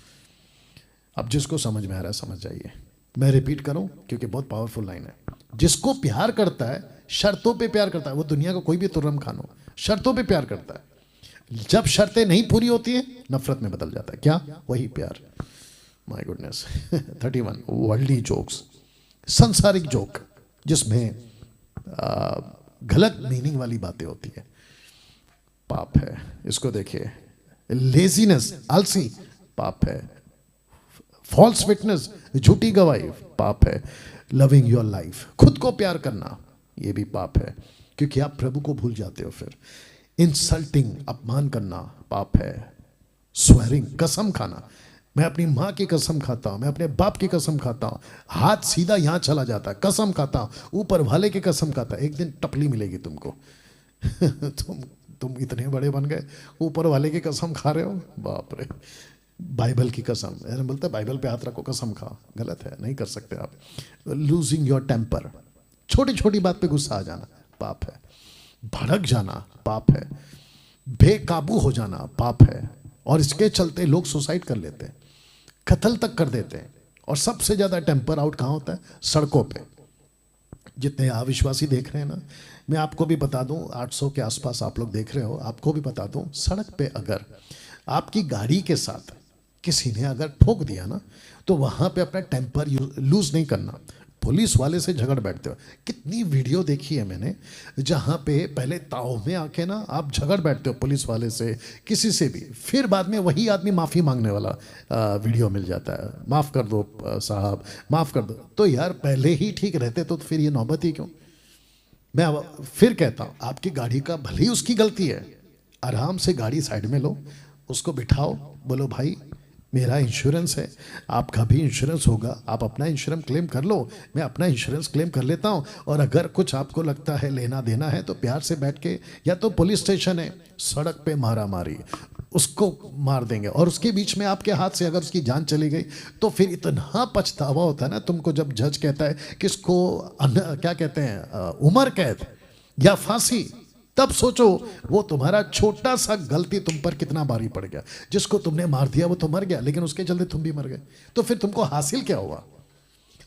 A: अब जिसको समझ में आ रहा है समझ जाइए, मैं रिपीट करूं क्योंकि बहुत पावरफुल लाइन है। जिसको प्यार करता है, शर्तों पे प्यार करता है, वो दुनिया का कोई भी तुर्रम खान हो, शर्तों पे प्यार करता है। जब शर्तें नहीं पूरी होती है, नफरत में बदल जाता है। क्या? वही प्यार। My goodness. 31 वर्ल्डली जोक्स, संसारिक जोक जिसमें गलत मीनिंग वाली बातें होती है, पाप है। इसको देखिए, लेजीनेस, आलसी, पाप है। फॉल्स विटनेस, झूठी गवाही, पाप है। लविंग योर लाइफ, खुद को प्यार करना, ये भी पाप है, क्योंकि आप प्रभु को भूल जाते हो। फिर इंसल्टिंग, अपमान करना, पाप है। स्वेरिंग, कसम खाना, मैं अपनी माँ की कसम खाता हूँ, मैं अपने बाप की कसम खाता हूँ, हाथ सीधा यहाँ चला जाता है, कसम खाता हूँ, ऊपर वाले की कसम खाता है, एक दिन टपली मिलेगी तुमको। तुम इतने बड़े बन गए, ऊपर वाले की कसम खा रहे हो, बाप रे। बाइबल की कसम, ऐसे बोलते हैं बाइबल पे हाथ रखो कसम खा, गलत है, नहीं कर सकते आप। लूजिंग योर टेम्पर, छोटी छोटी बात पे गुस्सा आ जाना, पाप है। भड़क जाना, पाप है। बेकाबू हो जाना, पाप है। और इसके चलते लोग सुसाइड कर लेते हैं, कत्ल तक कर देते हैं। और सबसे ज्यादा टेम्पर आउट कहाँ होता है? सड़कों पे। जितने अविश्वासी देख रहे हैं ना, मैं आपको भी बता दूं, 800 के आसपास आप लोग देख रहे हो, आपको भी बता दूं, सड़क पे अगर आपकी गाड़ी के साथ किसी ने अगर ठोक दिया ना, तो वहां पे अपना टेम्पर लूज नहीं करना, पुलिस वाले से झगड़ बैठते हो। कितनी वीडियो देखी है मैंने, जहां पे पहले ताव में आके ना आप झगड़ बैठते हो पुलिस वाले से, किसी से भी, फिर बाद में वही आदमी माफ़ी मांगने वाला वीडियो मिल जाता है, माफ़ कर दो साहब, माफ़ कर दो। तो यार पहले ही ठीक रहते तो फिर ये नौबत ही क्यों? मैं फिर कहता हूँ, आपकी गाड़ी का भले ही उसकी गलती है, आराम से गाड़ी साइड में लो, उसको बिठाओ, बोलो भाई मेरा इंश्योरेंस है, आपका भी इंश्योरेंस होगा, आप अपना इंश्योरेंस क्लेम कर लो, मैं अपना इंश्योरेंस क्लेम कर लेता हूँ, और अगर कुछ आपको लगता है लेना देना है तो प्यार से बैठ के, या तो पुलिस स्टेशन है, सड़क पे मारा मारी, उसको मार देंगे, और उसके बीच में आपके हाथ से अगर उसकी जान चली गई तो फिर इतना पछतावा होता है ना तुमको, जब जज कहता है कि इसको क्या कहते हैं, उम्र कैद या फांसी, तब सोचो वो तुम्हारा छोटा सा गलती तुम पर कितना भारी पड़ गया। जिसको तुमने मार दिया वो तो मर गया, लेकिन उसके चलते तुम भी मर गए, तो फिर तुमको हासिल क्या हुआ?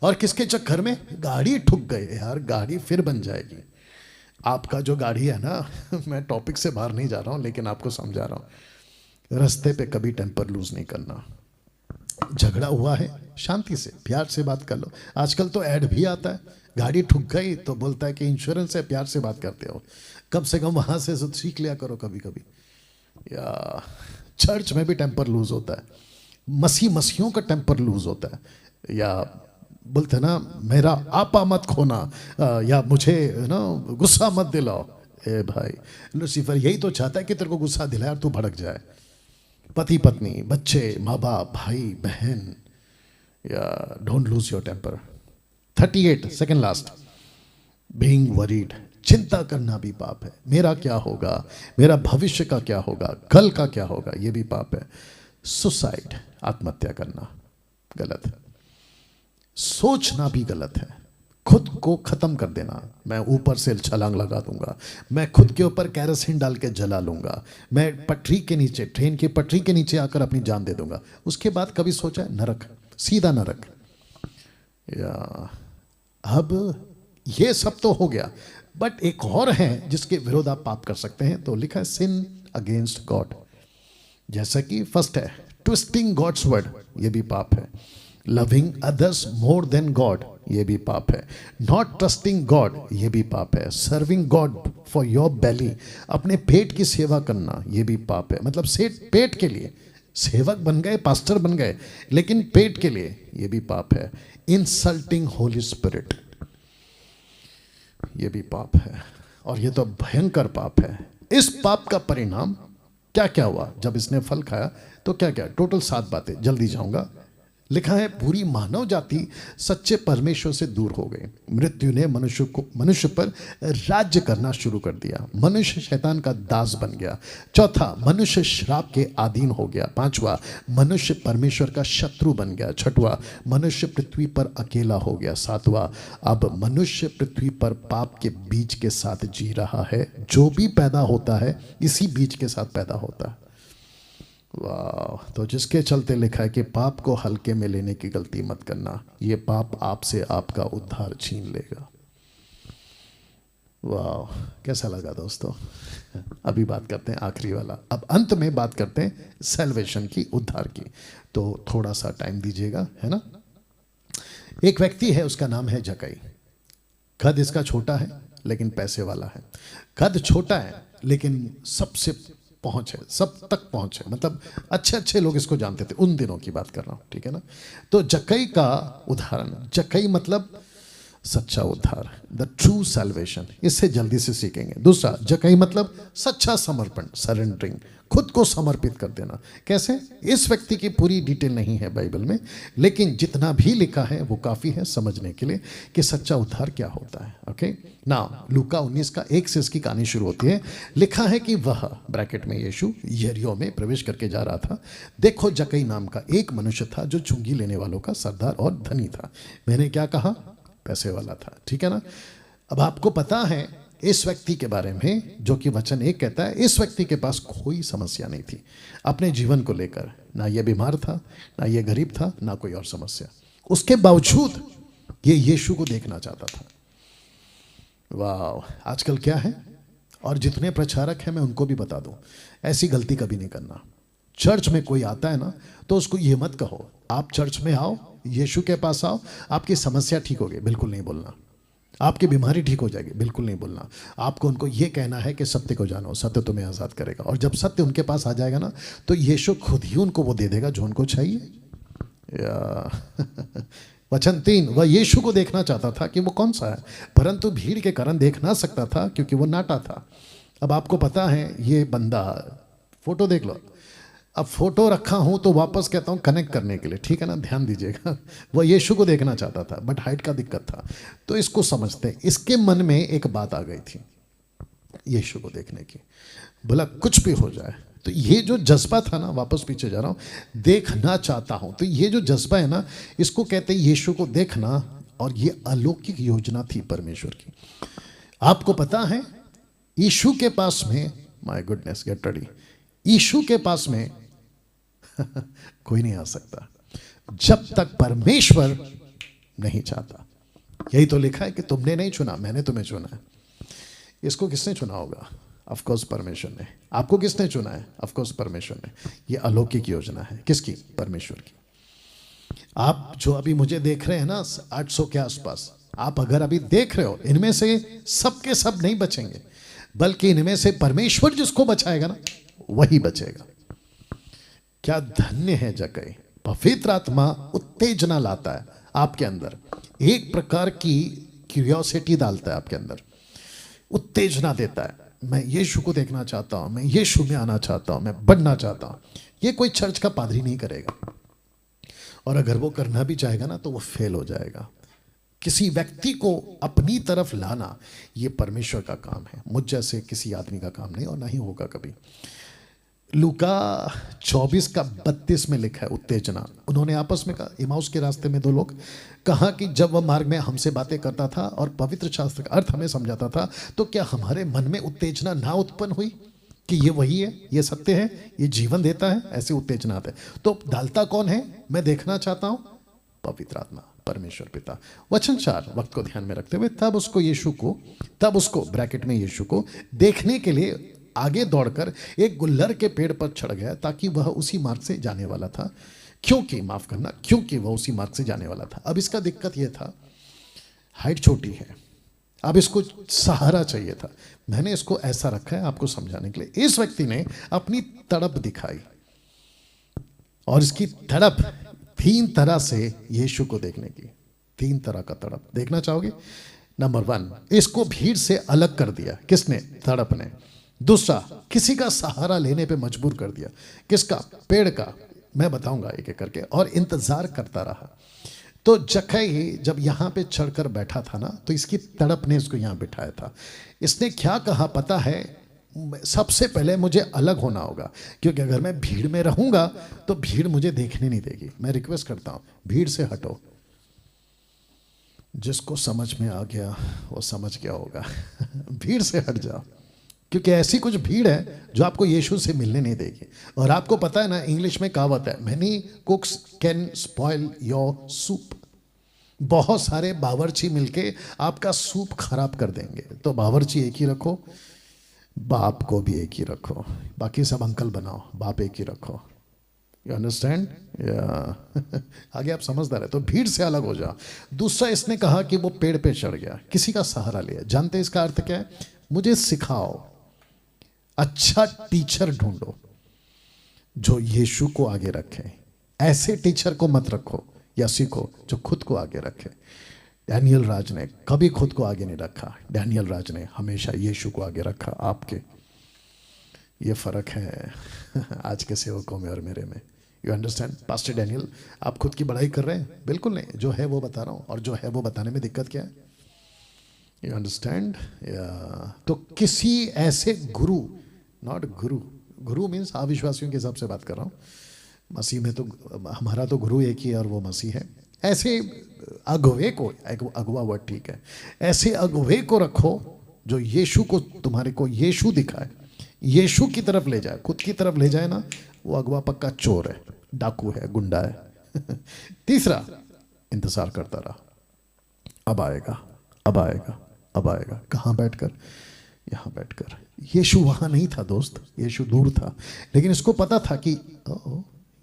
A: और किसके चक्कर में? गाड़ी ठुक गए। यार गाड़ी फिर बन जाएगी। आपका जो गाड़ी है ना, मैं टॉपिक से बाहर नहीं जा रहा हूं, लेकिन आपको समझा रहा हूं, रास्ते पे कभी टेम्पर लूज नहीं करना। झगड़ा हुआ है, शांति से प्यार से बात कर लो। आजकल तो ऐड भी आता है, गाड़ी ठुक गई तो बोलता है कि इंश्योरेंस है, प्यार से बात करते हो। कम से कम वहाँ से सीख लिया करो कभी कभी। या चर्च में भी टेम्पर लूज होता है, मसीहियों का टेम्पर लूज होता है। या बोलते ना, मेरा आपा मत खोना, या मुझे ना गुस्सा मत दिलाओ। ए भाई, लूसीफर यही तो चाहता है कि तेरे को गुस्सा दिलाए और तू भड़क जाए। पति पत्नी, बच्चे, माँ बाप, भाई बहन, या don't lose your temper. 38 second last, being worried, चिंता करना भी पाप है। मेरा क्या होगा, मेरा भविष्य का क्या होगा, कल का क्या होगा, ये भी पाप है। सुसाइड, आत्महत्या करना गलत है। सोचना भी गलत है। खुद को खत्म कर देना, मैं ऊपर से छलांग लगा दूंगा, मैं खुद के ऊपर कैरोसिन डाल के जला लूंगा, मैं पटरी के नीचे, ट्रेन की पटरी के नीचे आकर अपनी जान दे दूंगा। उसके बाद कभी सोचा है? नरक, सीधा नरक। या अब ये सब तो हो गया, बट एक और है जिसके विरोध आप पाप कर सकते हैं। तो लिखा है सिन अगेंस्ट गॉड। जैसा कि फर्स्ट है ट्विस्टिंग गॉड्स वर्ड, ये भी पाप है। Loving others more than God, ये भी पाप है। नॉट ट्रस्टिंग गॉड, ये भी पाप है। Serving God for your belly, अपने पेट की सेवा करना, ये भी पाप है। मतलब से पेट के लिए सेवक बन गए, पास्टर बन गए, लेकिन पेट के लिए, ये भी पाप है। इंसल्टिंग होली स्पिरिट, ये भी पाप है, और ये तो भयंकर पाप है। इस पाप का परिणाम क्या क्या हुआ जब इसने फल खाया? तो क्या क्या, टोटल 7 बातें, जल्दी जाऊंगा। लिखा है पूरी मानव जाति सच्चे परमेश्वर से दूर हो गई। मृत्यु ने मनुष्य पर राज्य करना शुरू कर दिया। मनुष्य शैतान का दास बन गया। चौथा, मनुष्य श्राप के अधीन हो गया। पांचवा, मनुष्य परमेश्वर का शत्रु बन गया। छठवा, मनुष्य पृथ्वी पर अकेला हो गया। सातवां, अब मनुष्य पृथ्वी पर पाप के बीज के साथ जी रहा है। जो भी पैदा होता है इसी बीज के साथ पैदा होता है। वाह, तो जिसके चलते लिखा है कि पाप को हल्के में लेने की गलती मत करना, ये पाप आपसे आपका उद्धार छीन लेगा। वाह, कैसा लगा दोस्तों? अभी बात करते हैं आखिरी वाला, अब अंत में बात करते हैं सैल्वेशन की, उद्धार की। तो थोड़ा सा टाइम दीजिएगा, है ना। एक व्यक्ति है, उसका नाम है जक्कई। कद इसका छोटा है लेकिन पैसे वाला है। कद छोटा है लेकिन सबसे पहुंच है, सब तक पहुंच है। मतलब अच्छे अच्छे लोग इसको जानते थे, उन दिनों की बात कर रहा हूं, ठीक है ना। तो जक्कई का उदाहरण, जक्कई मतलब सच्चा उद्धार, द ट्रू सैल्वेशन, इससे जल्दी से सीखेंगे। दूसरा, जक्कई मतलब सच्चा समर्पण, सरेंडरिंग, खुद को समर्पित कर देना। कैसे? इस व्यक्ति की पूरी डिटेल नहीं है बाइबल में, लेकिन जितना भी लिखा है वो काफ़ी है समझने के लिए कि सच्चा उद्धार क्या होता है। ओके ना, लूका 19 का 1 से इसकी कहानी शुरू होती है। लिखा है कि वह, ब्रैकेट में यीशु, यरीहो में प्रवेश करके जा रहा था। देखो, जक्कई नाम का एक मनुष्य था जो चुंगी लेने वालों का सरदार और धनी था। मैंने क्या कहा? पैसे वाला था, ठीक है ना। अब आपको पता है इस व्यक्ति के बारे में, जो कि वचन 1 कहता है, इस व्यक्ति के पास कोई समस्या नहीं थी अपने जीवन को लेकर। ना ये बीमार था, ना ये गरीब था, ना कोई और समस्या। उसके बावजूद ये यीशु को देखना चाहता था। वाह, आजकल क्या है, और जितने प्रचारक हैं मैं उनको भी बता दूं, ऐसी गलती कभी नहीं करना। चर्च में कोई आता है ना, तो उसको ये मत कहो आप चर्च में आओ, यीशु के पास आओ, आपकी समस्या ठीक होगी, बिल्कुल नहीं बोलना। आपकी बीमारी ठीक हो जाएगी, बिल्कुल नहीं बोलना। आपको उनको ये कहना है कि सत्य को जानो, सत्य तुम्हें आज़ाद करेगा। और जब सत्य उनके पास आ जाएगा ना, तो यीशु खुद ही उनको वो दे देगा जो उनको चाहिए। वचन 3, वह यीशु को देखना चाहता था कि वो कौन सा है, परंतु भीड़ के कारण देख ना सकता था क्योंकि वो नाटा था। अब आपको पता है ये बंदा, फोटो देख लो। अब फोटो रखा हूं तो वापस कहता हूं कनेक्ट करने के लिए, ठीक है ना, ध्यान दीजिएगा। वह यीशु को देखना चाहता था, बट हाइट का दिक्कत था। तो इसको समझते हैं, इसके मन में एक बात आ गई थी यीशु को देखने की। बोला कुछ भी हो जाए, तो ये जो जज्बा था ना, वापस पीछे जा रहा हूं, देखना चाहता हूं, तो ये जो जज्बा है ना, इसको कहते हैं यीशु को देखना। और ये अलौकिक योजना थी परमेश्वर की। आपको पता है यीशु के पास में, माय गुडनेस, गेट रेडी, यीशु के पास में कोई नहीं आ सकता जब तक परमेश्वर नहीं चाहता। यही तो लिखा है कि तुमने नहीं चुना, मैंने तुम्हें चुना है। इसको किसने चुना होगा? ऑफ कोर्स परमेश्वर ने। आपको किसने चुना है? ऑफ कोर्स परमेश्वर ने। ये अलौकिक योजना है, किसकी? परमेश्वर की। आप जो अभी मुझे देख रहे हैं ना 800 के आसपास, आप अगर अभी देख रहे हो, इनमें से सब के सब नहीं बचेंगे, बल्कि इनमें से परमेश्वर जिसको बचाएगा ना वही बचेगा। क्या धन्य है जगह। पवित्र आत्मा उत्तेजना लाता है आपके अंदर, एक प्रकार की क्यूरियोसिटी डालता है आपके अंदर, उत्तेजना देता है। मैं यीशु को देखना चाहता हूं, मैं यीशु में आना चाहता हूं, मैं बढ़ना चाहता हूं। ये कोई चर्च का पादरी नहीं करेगा, और अगर वो करना भी चाहेगा ना तो वो फेल हो जाएगा। किसी व्यक्ति को अपनी तरफ लाना ये परमेश्वर का काम है, मुझ जैसे किसी आदमी का काम नहीं, और नहीं होगा कभी। लूका 24 का 32 में लिखा है उत्तेजना। उन्होंने आपस में कहा, इमाउस के रास्ते में दो लोग, कहा कि जब वह मार्ग में हमसे बातें करता था और पवित्र शास्त्र का अर्थ हमें समझाता था, तो क्या हमारे मन में उत्तेजना ना उत्पन्न हुई कि ये वही है, ये सत्य है, ये जीवन देता है? ऐसे उत्तेजना आते हैं। तो डालता कौन है? मैं देखना चाहता हूं, पवित्र आत्मा, परमेश्वर पिता। वचन 4 वक्त को ध्यान में रखते हुए, तब उसको ब्रैकेट में यीशु को देखने के लिए आगे दौड़कर एक गुल्लर के पेड़ पर चढ़ गया, ताकि वह उसी मार्ग से जाने वाला था, क्योंकि वह उसी मार्ग से जाने वाला था। अब इसका दिक्कत यह था, हाइट छोटी है, अब इसको सहारा चाहिए था। मैंने इसको ऐसा रखा है आपको समझाने के लिए। इस व्यक्ति ने अपनी तड़प दिखाई, और इसकी तड़प 3 तरह से यीशु को देखने की, 3 तरह का तड़प। देखना चाहोगे? नंबर 1, इसको भीड़ से अलग कर दिया। किसने? तड़प ने। दूसरा, किसी का सहारा लेने पे मजबूर कर दिया। किसका? पेड़ का। मैं बताऊंगा एक एक करके। और इंतजार करता रहा। तो जक्कई जब यहाँ पे चढ़कर बैठा था ना, तो इसकी तड़प ने इसको यहाँ बिठाया था। इसने क्या कहा पता है? सबसे पहले मुझे अलग होना होगा, क्योंकि अगर मैं भीड़ में रहूंगा तो भीड़ मुझे देखने नहीं देगी। मैं रिक्वेस्ट करता हूं, भीड़ से हटो। जिसको समझ में आ गया वो समझ गया होगा। भीड़ से हट जाओ, क्योंकि ऐसी कुछ भीड़ है जो आपको यीशु से मिलने नहीं देगी। और आपको पता है ना, इंग्लिश में कहावत है, many कुक्स can spoil your soup. बहुत सारे बावर्ची मिलके आपका सूप खराब कर देंगे। तो बावर्ची एक ही रखो, बाप को भी एक ही रखो, बाकी सब अंकल बनाओ, बाप एक ही रखो। You understand? आगे आप समझदार है। तो भीड़ से अलग हो जाओ। दूसरा, इसने कहा कि वो पेड़ पे चढ़ गया, किसी का सहारा लिया। जानते हैं इसका अर्थ क्या है? मुझे सिखाओ, अच्छा टीचर ढूंढो जो यीशु को आगे रखे। ऐसे टीचर को मत रखो या सीखो जो खुद को आगे रखे। डैनियल राज ने कभी खुद को आगे नहीं रखा, डैनियल राज ने हमेशा यीशु को आगे रखा। आपके ये फर्क है आज के सेवकों में और मेरे में। You understand? पास्टर डैनियल, आप खुद की बड़ाई कर रहे हैं? बिल्कुल नहीं, जो है वो बता रहा हूँ, और जो है वो बताने में दिक्कत क्या है? You understand? तो किसी ऐसे गुरु, नॉट गुरु मीन्स अविश्वासियों के हिसाब से बात कर रहा हूँ। मसीह में तो हमारा तो गुरु एक ही है और वो मसीह है। ऐसे अगुवे को, अगुवा वर्ड ठीक है, ऐसे अगुवे को रखो जो यीशु को, तुम्हारे को यीशु दिखाए, यीशु की तरफ ले जाए। खुद की तरफ ले जाए ना, वो अगुवा पक्का चोर है, डाकू है, गुंडा है। तीसरा, इंतजार करता रहा, अब आएगा, अब आएगा, अब आएगा। कहाँ बैठकर? यहाँ बैठकर। यीशु वहां नहीं था दोस्त, यीशु दूर था, लेकिन इसको पता था कि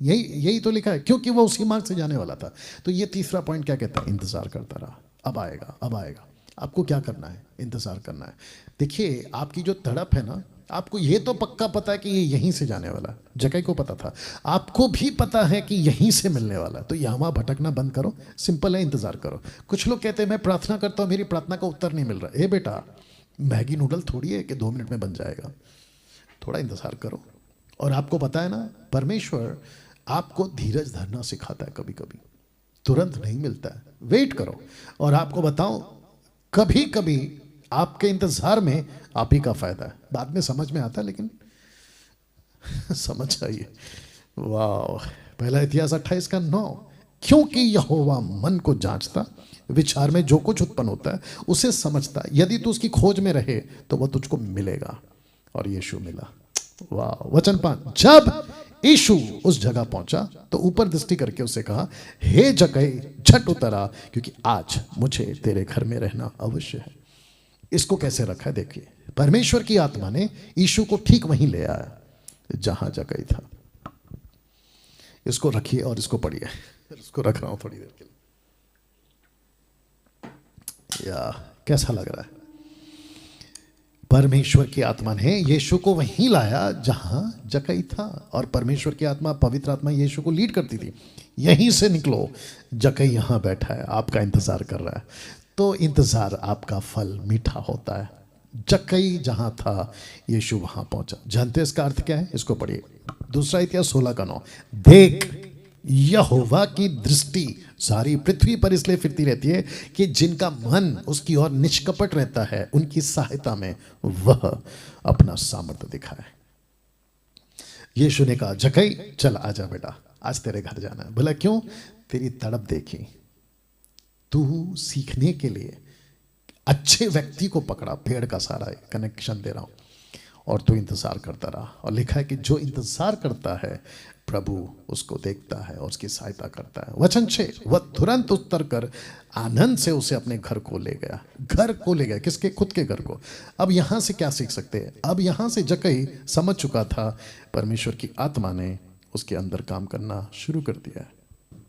A: यही तो लिखा है, क्योंकि वो उसी मार्ग से जाने वाला था। तो ये तीसरा पॉइंट क्या कहता है? इंतजार करता रहा, अब आएगा, अब आएगा। आपको क्या करना है? इंतजार करना है। देखिए, आपकी जो तड़प है ना, आपको ये तो पक्का पता है कि ये यहीं से जाने वाला। जक्कई को पता था, आपको भी पता है कि यहीं से मिलने वाला। तो यहाँ भटकना बंद करो, सिंपल है, इंतजार करो। कुछ लोग कहते हैं मैं प्रार्थना करता हूँ, मेरी प्रार्थना का उत्तर नहीं मिल रहा। ए बेटा, मैगी नूडल थोड़ी है कि 2 मिनट में बन जाएगा, थोड़ा इंतजार करो। और आपको पता है ना, परमेश्वर आपको धीरज धरना सिखाता है। कभी कभी तुरंत नहीं मिलता है, वेट करो। और आपको बताऊं, कभी कभी आपके इंतजार में आप ही का फायदा है। बाद में समझ में आता है, लेकिन समझ आइए। वाह! पहला इतिहास 28 का 9, क्योंकि यहोवा मन को जांचता, विचार में जो कुछ उत्पन्न होता है उसे समझता। यदि तू उसकी खोज में रहे तो वह तुझको मिलेगा। और यीशु मिला। वाह! वचन 5, जब यीशु उस जगह पहुंचा तो ऊपर दृष्टि करके उससे कहा, हे जक्कई, झट उतर आ, क्योंकि आज मुझे तेरे घर में रहना अवश्य है। इसको कैसे रखा है? देखिए, परमेश्वर की आत्मा ने यीशु को ठीक वहीं ले आया जहां जक्कई था। इसको रखिए और इसको पढ़िए। उसको रख रहा हूं थोड़ी देर के लिए। या कैसा लग रहा है? परमेश्वर की आत्मा ने यीशु को वहीं लाया जहां जक्कई था, और परमेश्वर की आत्मा, पवित्र आत्मा यीशु को लीड करती थी, यहीं से निकलो, जक्कई यहां बैठा है, आपका इंतजार कर रहा है। तो इंतजार आपका फल मीठा होता है। जक्कई जहां था, यीशु वहां पहुंचा। जानते हैं इसका अर्थ क्या है? इसको पढ़िए, दूसरा इतिहास 16:9। देख, यहोवा की दृष्टि सारी पृथ्वी पर इसलिए फिरती रहती है कि जिनका मन उसकी ओर निष्कपट रहता है, उनकी सहायता में वह अपना सामर्थ्य दिखाए। यीशु ने कहा, जक्कई चल आजा बेटा, आज तेरे घर जाना है। बोला क्यों? तेरी तड़प देखी, तू सीखने के लिए अच्छे व्यक्ति को पकड़ा, पेड़ का सारा कनेक्शन दे रहा हूं, और तू इंतजार करता रहा। और लिखा है कि जो इंतजार करता है प्रभु उसको देखता है और उसकी सहायता करता है। वचन 6, वह तुरंत उत्तर कर आनंद से उसे अपने घर को ले गया। घर को ले गया, किसके? खुद के घर को। अब यहां से क्या सीख सकते हैं? अब यहां से जक्कई समझ चुका था परमेश्वर की आत्मा ने उसके अंदर काम करना शुरू कर दिया है।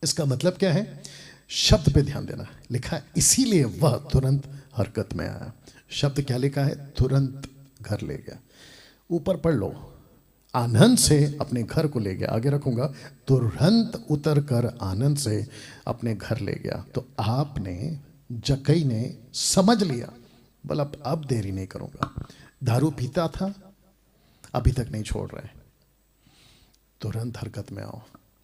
A: इसका मतलब क्या है? शब्द पे ध्यान देना। लिखा है इसीलिए वह तुरंत हरकत में आया। शब्द क्या लिखा है? तुरंत घर ले गया। ऊपर पढ़ लो, आनंद से अपने घर को ले गया। आगे रखूंगा, तुरंत उतर कर आनंद से अपने घर ले गया। तो आपने, जक्कई ने समझ लिया, बोला अब देरी नहीं करूंगा। दारू पीता था, अभी तक नहीं छोड़ रहे, तुरंत हरकत में आओ।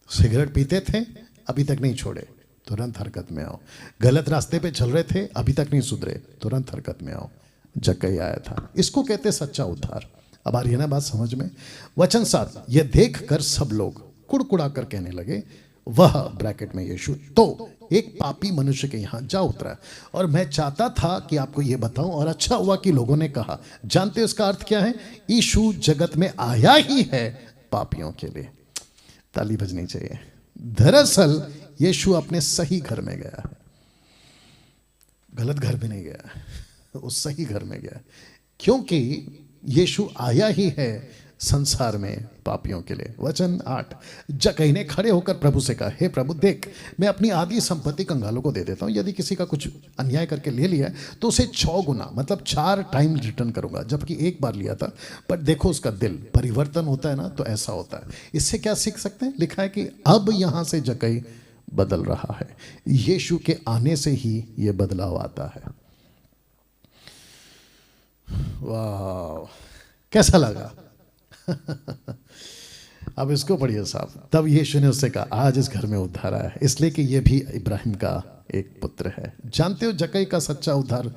A: सिगरेट पीते थे, अभी तक नहीं छोड़े, तुरंत हरकत में आओ। गलत रास्ते पे चल रहे थे, अभी तक नहीं सुधरे, तुरंत हरकत में आओ। जक्कई आया था। इसको कहते सच्चा उद्धार। अब आ रही है ना बात समझ में? वचन 7, यह देख कर सब लोग कुड़कुड़ा कर कहने लगे, वह ब्रैकेट में यीशु तो एक पापी मनुष्य के यहां जा उतरा। और मैं चाहता था कि आपको यह बताऊं, और अच्छा हुआ कि लोगों ने कहा। जानते हो इसका अर्थ क्या है? यीशु जगत में आया ही है पापियों के लिए। ताली बजनी चाहिए। दरअसल यीशु अपने सही घर में गया है, गलत घर में नहीं गया, उस सही घर में गया, क्योंकि यीशु आया ही है संसार में पापियों के लिए। वचन 8, जक्कई ने खड़े होकर प्रभु से कहा, हे प्रभु देख, मैं अपनी आधी संपत्ति कंगालों को दे देता हूं। यदि किसी का कुछ अन्याय करके ले लिया तो उसे 6 गुना, मतलब 4 टाइम रिटर्न करूंगा, जबकि एक बार लिया था। पर देखो उसका दिल परिवर्तन होता है ना, तो ऐसा होता है। इससे क्या सीख सकते हैं? लिखा है कि अब यहां से जक्कई बदल रहा है। यीशु के आने से ही यह बदलाव आता है। वाह, कैसा लगा? अब इसको पढ़िए साहब। तब यीशु ने उससे कहा, आज इस घर में उद्धार आया है, इसलिए कि यह भी इब्राहिम का एक पुत्र है। जानते हो जक्कई का सच्चा उद्धार,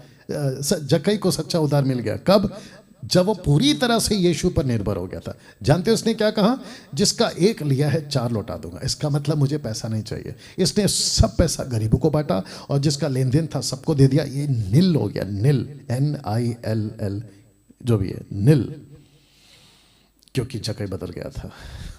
A: जक्कई को सच्चा उद्धार मिल गया कब? जब वो पूरी तरह से यीशु पर निर्भर हो गया था। जानते हो उसने क्या कहा? जिसका एक लिया है 4 लौटा दूंगा। इसका मतलब मुझे पैसा नहीं चाहिए। इसने सब पैसा गरीबों को बांटा, और जिसका लेन देन था सबको दे दिया। ये निल हो गया, निल, NILL, जो भी है, निल, क्योंकि जक्कई बदल गया था।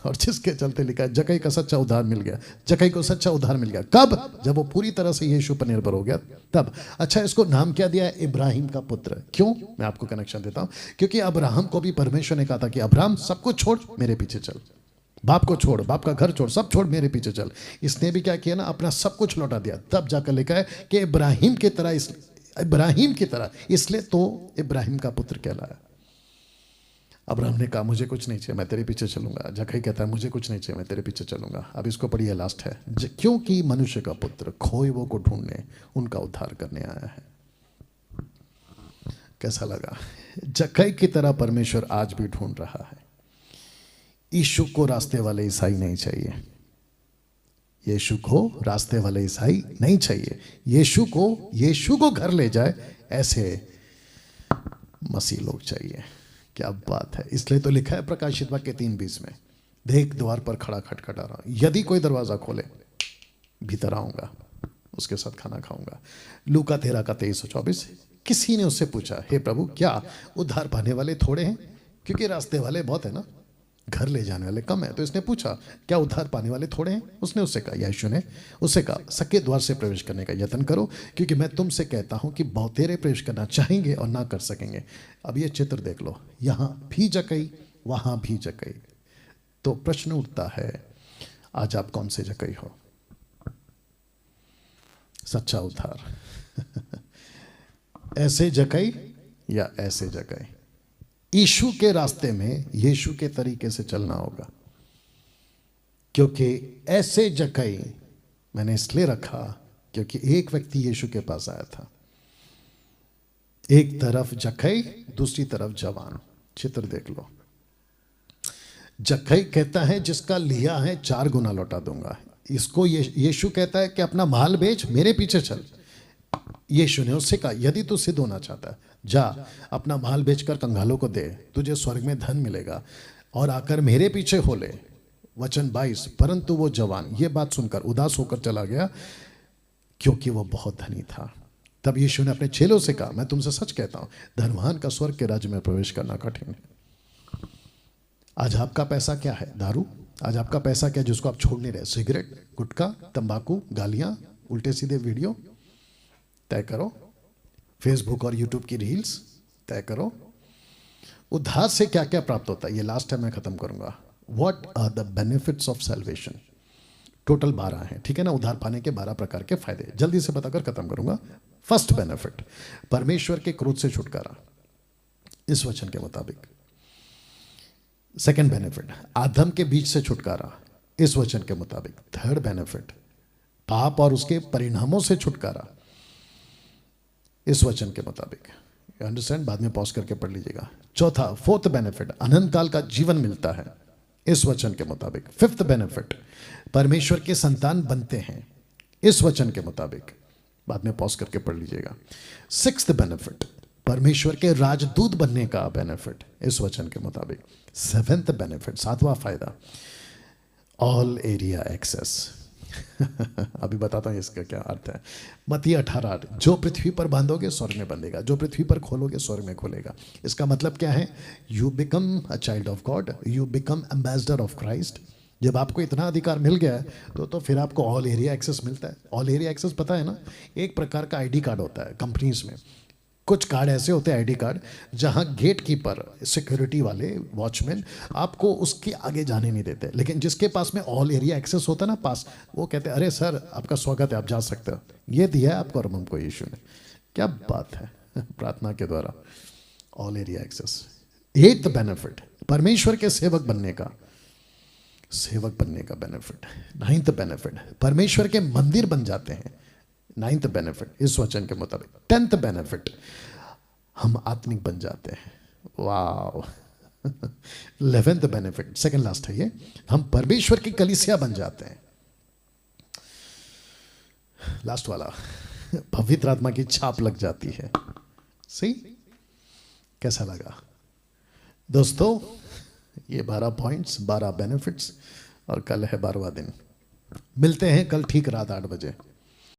A: और जिसके चलते लिखा है जक्कई का सच्चा उद्धार मिल गया। जक्कई को सच्चा उद्धार मिल गया कब? जब वो पूरी तरह से यीशु पर निर्भर हो गया, तब। अच्छा, इसको नाम क्या दिया है? इब्राहिम का पुत्र। क्यों? मैं आपको कनेक्शन देता हूं। क्योंकि अब्राहम को भी परमेश्वर ने कहा था कि अब्राहम सब कुछ छोड़ मेरे पीछे चल, बाप को छोड़, बाप का घर छोड़, सब छोड़, मेरे पीछे चल। इसने भी क्या किया ना, अपना सब कुछ लौटा दिया। तब जाकर लिखा है कि इब्राहिम की तरह, इसलिए तो इब्राहिम का पुत्र कहलाया। अब्राहम ने कहा, मुझे कुछ नहीं चाहिए, मैं तेरे पीछे चलूंगा। जक्कई कहता है, मुझे कुछ नहीं चाहिए, मैं तेरे पीछे चलूंगा। अब इसको पढ़िए, लास्ट है, क्योंकि मनुष्य का पुत्र खोए वो को ढूंढने, उनका उद्धार करने आया है। कैसा लगा? जक्कई की तरह परमेश्वर आज भी ढूंढ रहा है। यीशु को रास्ते वाले ईसाई नहीं चाहिए, यीशु को रास्ते वाले ईसाई नहीं चाहिए। यीशु को घर ले जाए ऐसे मसीह लोग चाहिए। क्या बात है! इसलिए तो लिखा है प्रकाशित वाक्य 3:20 में, देख द्वार पर खड़ा खटखटा रहा, यदि कोई दरवाजा खोले भीतर आऊंगा, उसके साथ खाना खाऊंगा। लूका 13:23-24। किसी ने उससे पूछा, हे प्रभु, क्या उद्धार पाने वाले थोड़े हैं? क्योंकि रास्ते वाले बहुत है ना, घर ले जाने वाले कम है। तो इसने पूछा, क्या उद्धार पाने वाले थोड़े हैं? उसने उससे कहा, यीशु ने उससे कहा, सके द्वार से प्रवेश करने का यत्न करो, क्योंकि मैं तुमसे कहता हूं कि बहुतेरे प्रवेश करना चाहेंगे और ना कर सकेंगे। अब ये चित्र देख लो, यहां भी जक्कई, वहां भी जक्कई। तो प्रश्न उठता है, आज आप कौन से जक्कई हो? सच्चा उद्धार। ऐसे जगह या ऐसे जगह, यीशु के रास्ते में यीशु के तरीके से चलना होगा। क्योंकि ऐसे जगह मैंने इसलिए रखा क्योंकि एक व्यक्ति यीशु के पास आया था, एक तरफ जक्कई दूसरी तरफ जवान। चित्र देख लो। जक्कई कहता है जिसका लिया है 4 गुना लौटा दूंगा। इसको यीशु कहता है कि अपना माल बेच मेरे पीछे चल। यीशु ने उससे कहा यदि तू सिद्ध होना चाहता है जा अपना माल बेचकर कंगालों को दे, तुझे स्वर्ग में धन मिलेगा और आकर मेरे पीछे हो ले। वचन 22। परंतु वो जवान ये बात सुनकर उदास होकर चला गया क्योंकि वो बहुत धनी था। तब यीशु ने अपने चेलों से कहा मैं तुमसे सच कहता हूं धनवान का स्वर्ग के राज्य में प्रवेश करना कठिन है। आज आपका पैसा क्या है? दारू। आज आपका पैसा क्या जिसको आप छोड़ नहीं रहे? सिगरेट, गुटखा, तंबाकू, गालियां, उल्टे सीधे वीडियो। तय करो। फेसबुक और यूट्यूब की रील्स तय करो। उद्धार से क्या क्या प्राप्त होता है ये लास्ट टाइम मैं खत्म करूंगा। What are the benefits of salvation? Total 12 हैं, ठीक है ना। उद्धार पाने के 12 प्रकार के फायदे जल्दी से बताकर खत्म करूंगा। फर्स्ट बेनिफिट, परमेश्वर के क्रोध से छुटकारा इस वचन के मुताबिक। सेकंड बेनिफिट, आदम के बीच से छुटकारा इस वचन के मुताबिक। थर्ड बेनिफिट, पाप और उसके परिणामों से छुटकारा इस वचन के मुताबिक। अंडरस्टैंड? बाद में पॉज करके पढ़ लीजिएगा। चौथा, फोर्थ बेनिफिट, अनंत काल का जीवन मिलता है इस वचन के मुताबिक। फिफ्थ बेनिफिट, परमेश्वर के संतान बनते हैं इस वचन के मुताबिक। बाद में पॉज करके पढ़ लीजिएगा। सिक्स्थ बेनिफिट, परमेश्वर के राजदूत बनने का बेनिफिट इस वचन के मुताबिक। सेवेंथ बेनिफिट, सातवां फायदा, ऑल एरिया एक्सेस। अभी बताता हूं इसका क्या अर्थ है। मत्ती 18:8, जो पृथ्वी पर बांधोगे स्वर्ग में बंधेगा, जो पृथ्वी पर खोलोगे स्वर्ग में खोलेगा। इसका मतलब क्या है? You become a child of God, you become ambassador of Christ. जब आपको इतना अधिकार मिल गया है तो फिर आपको ऑल एरिया एक्सेस मिलता है। ऑल एरिया एक्सेस पता है ना, एक प्रकार का आईडी कार्ड होता है कंपनीज में। कुछ कार्ड ऐसे होते हैं आईडी कार्ड जहां गेट कीपर, सिक्योरिटी वाले, वॉचमैन आपको उसके आगे जाने नहीं देते, लेकिन जिसके पास में ऑल एरिया एक्सेस होता है ना पास, वो कहते हैं अरे सर आपका स्वागत है, आप जा सकते हो। ये दिया है आपको और हमको यीशु ने। क्या बात है। प्रार्थना के द्वारा all area access. Eighth benefit, परमेश्वर के सेवक बनने का बेनिफिट। नाइन्थ बेनिफिट, परमेश्वर के मंदिर बन जाते हैं। नाइन्थ बेनिफिट इस वचन के मुताबिक। 10th बेनिफिट, हम आत्मिक बन जाते हैं। वाव। 11th बेनिफिट, सेकंड लास्ट है ये, हम परमेश्वर की कलीसिया बन जाते हैं। लास्ट वाला, पवित्र आत्मा की छाप लग जाती है। सही? कैसा लगा दोस्तों? ये 12 पॉइंट्स, 12 बेनिफिट्स, और कल है 12वां दिन। मिलते हैं कल ठीक रात 8 बजे।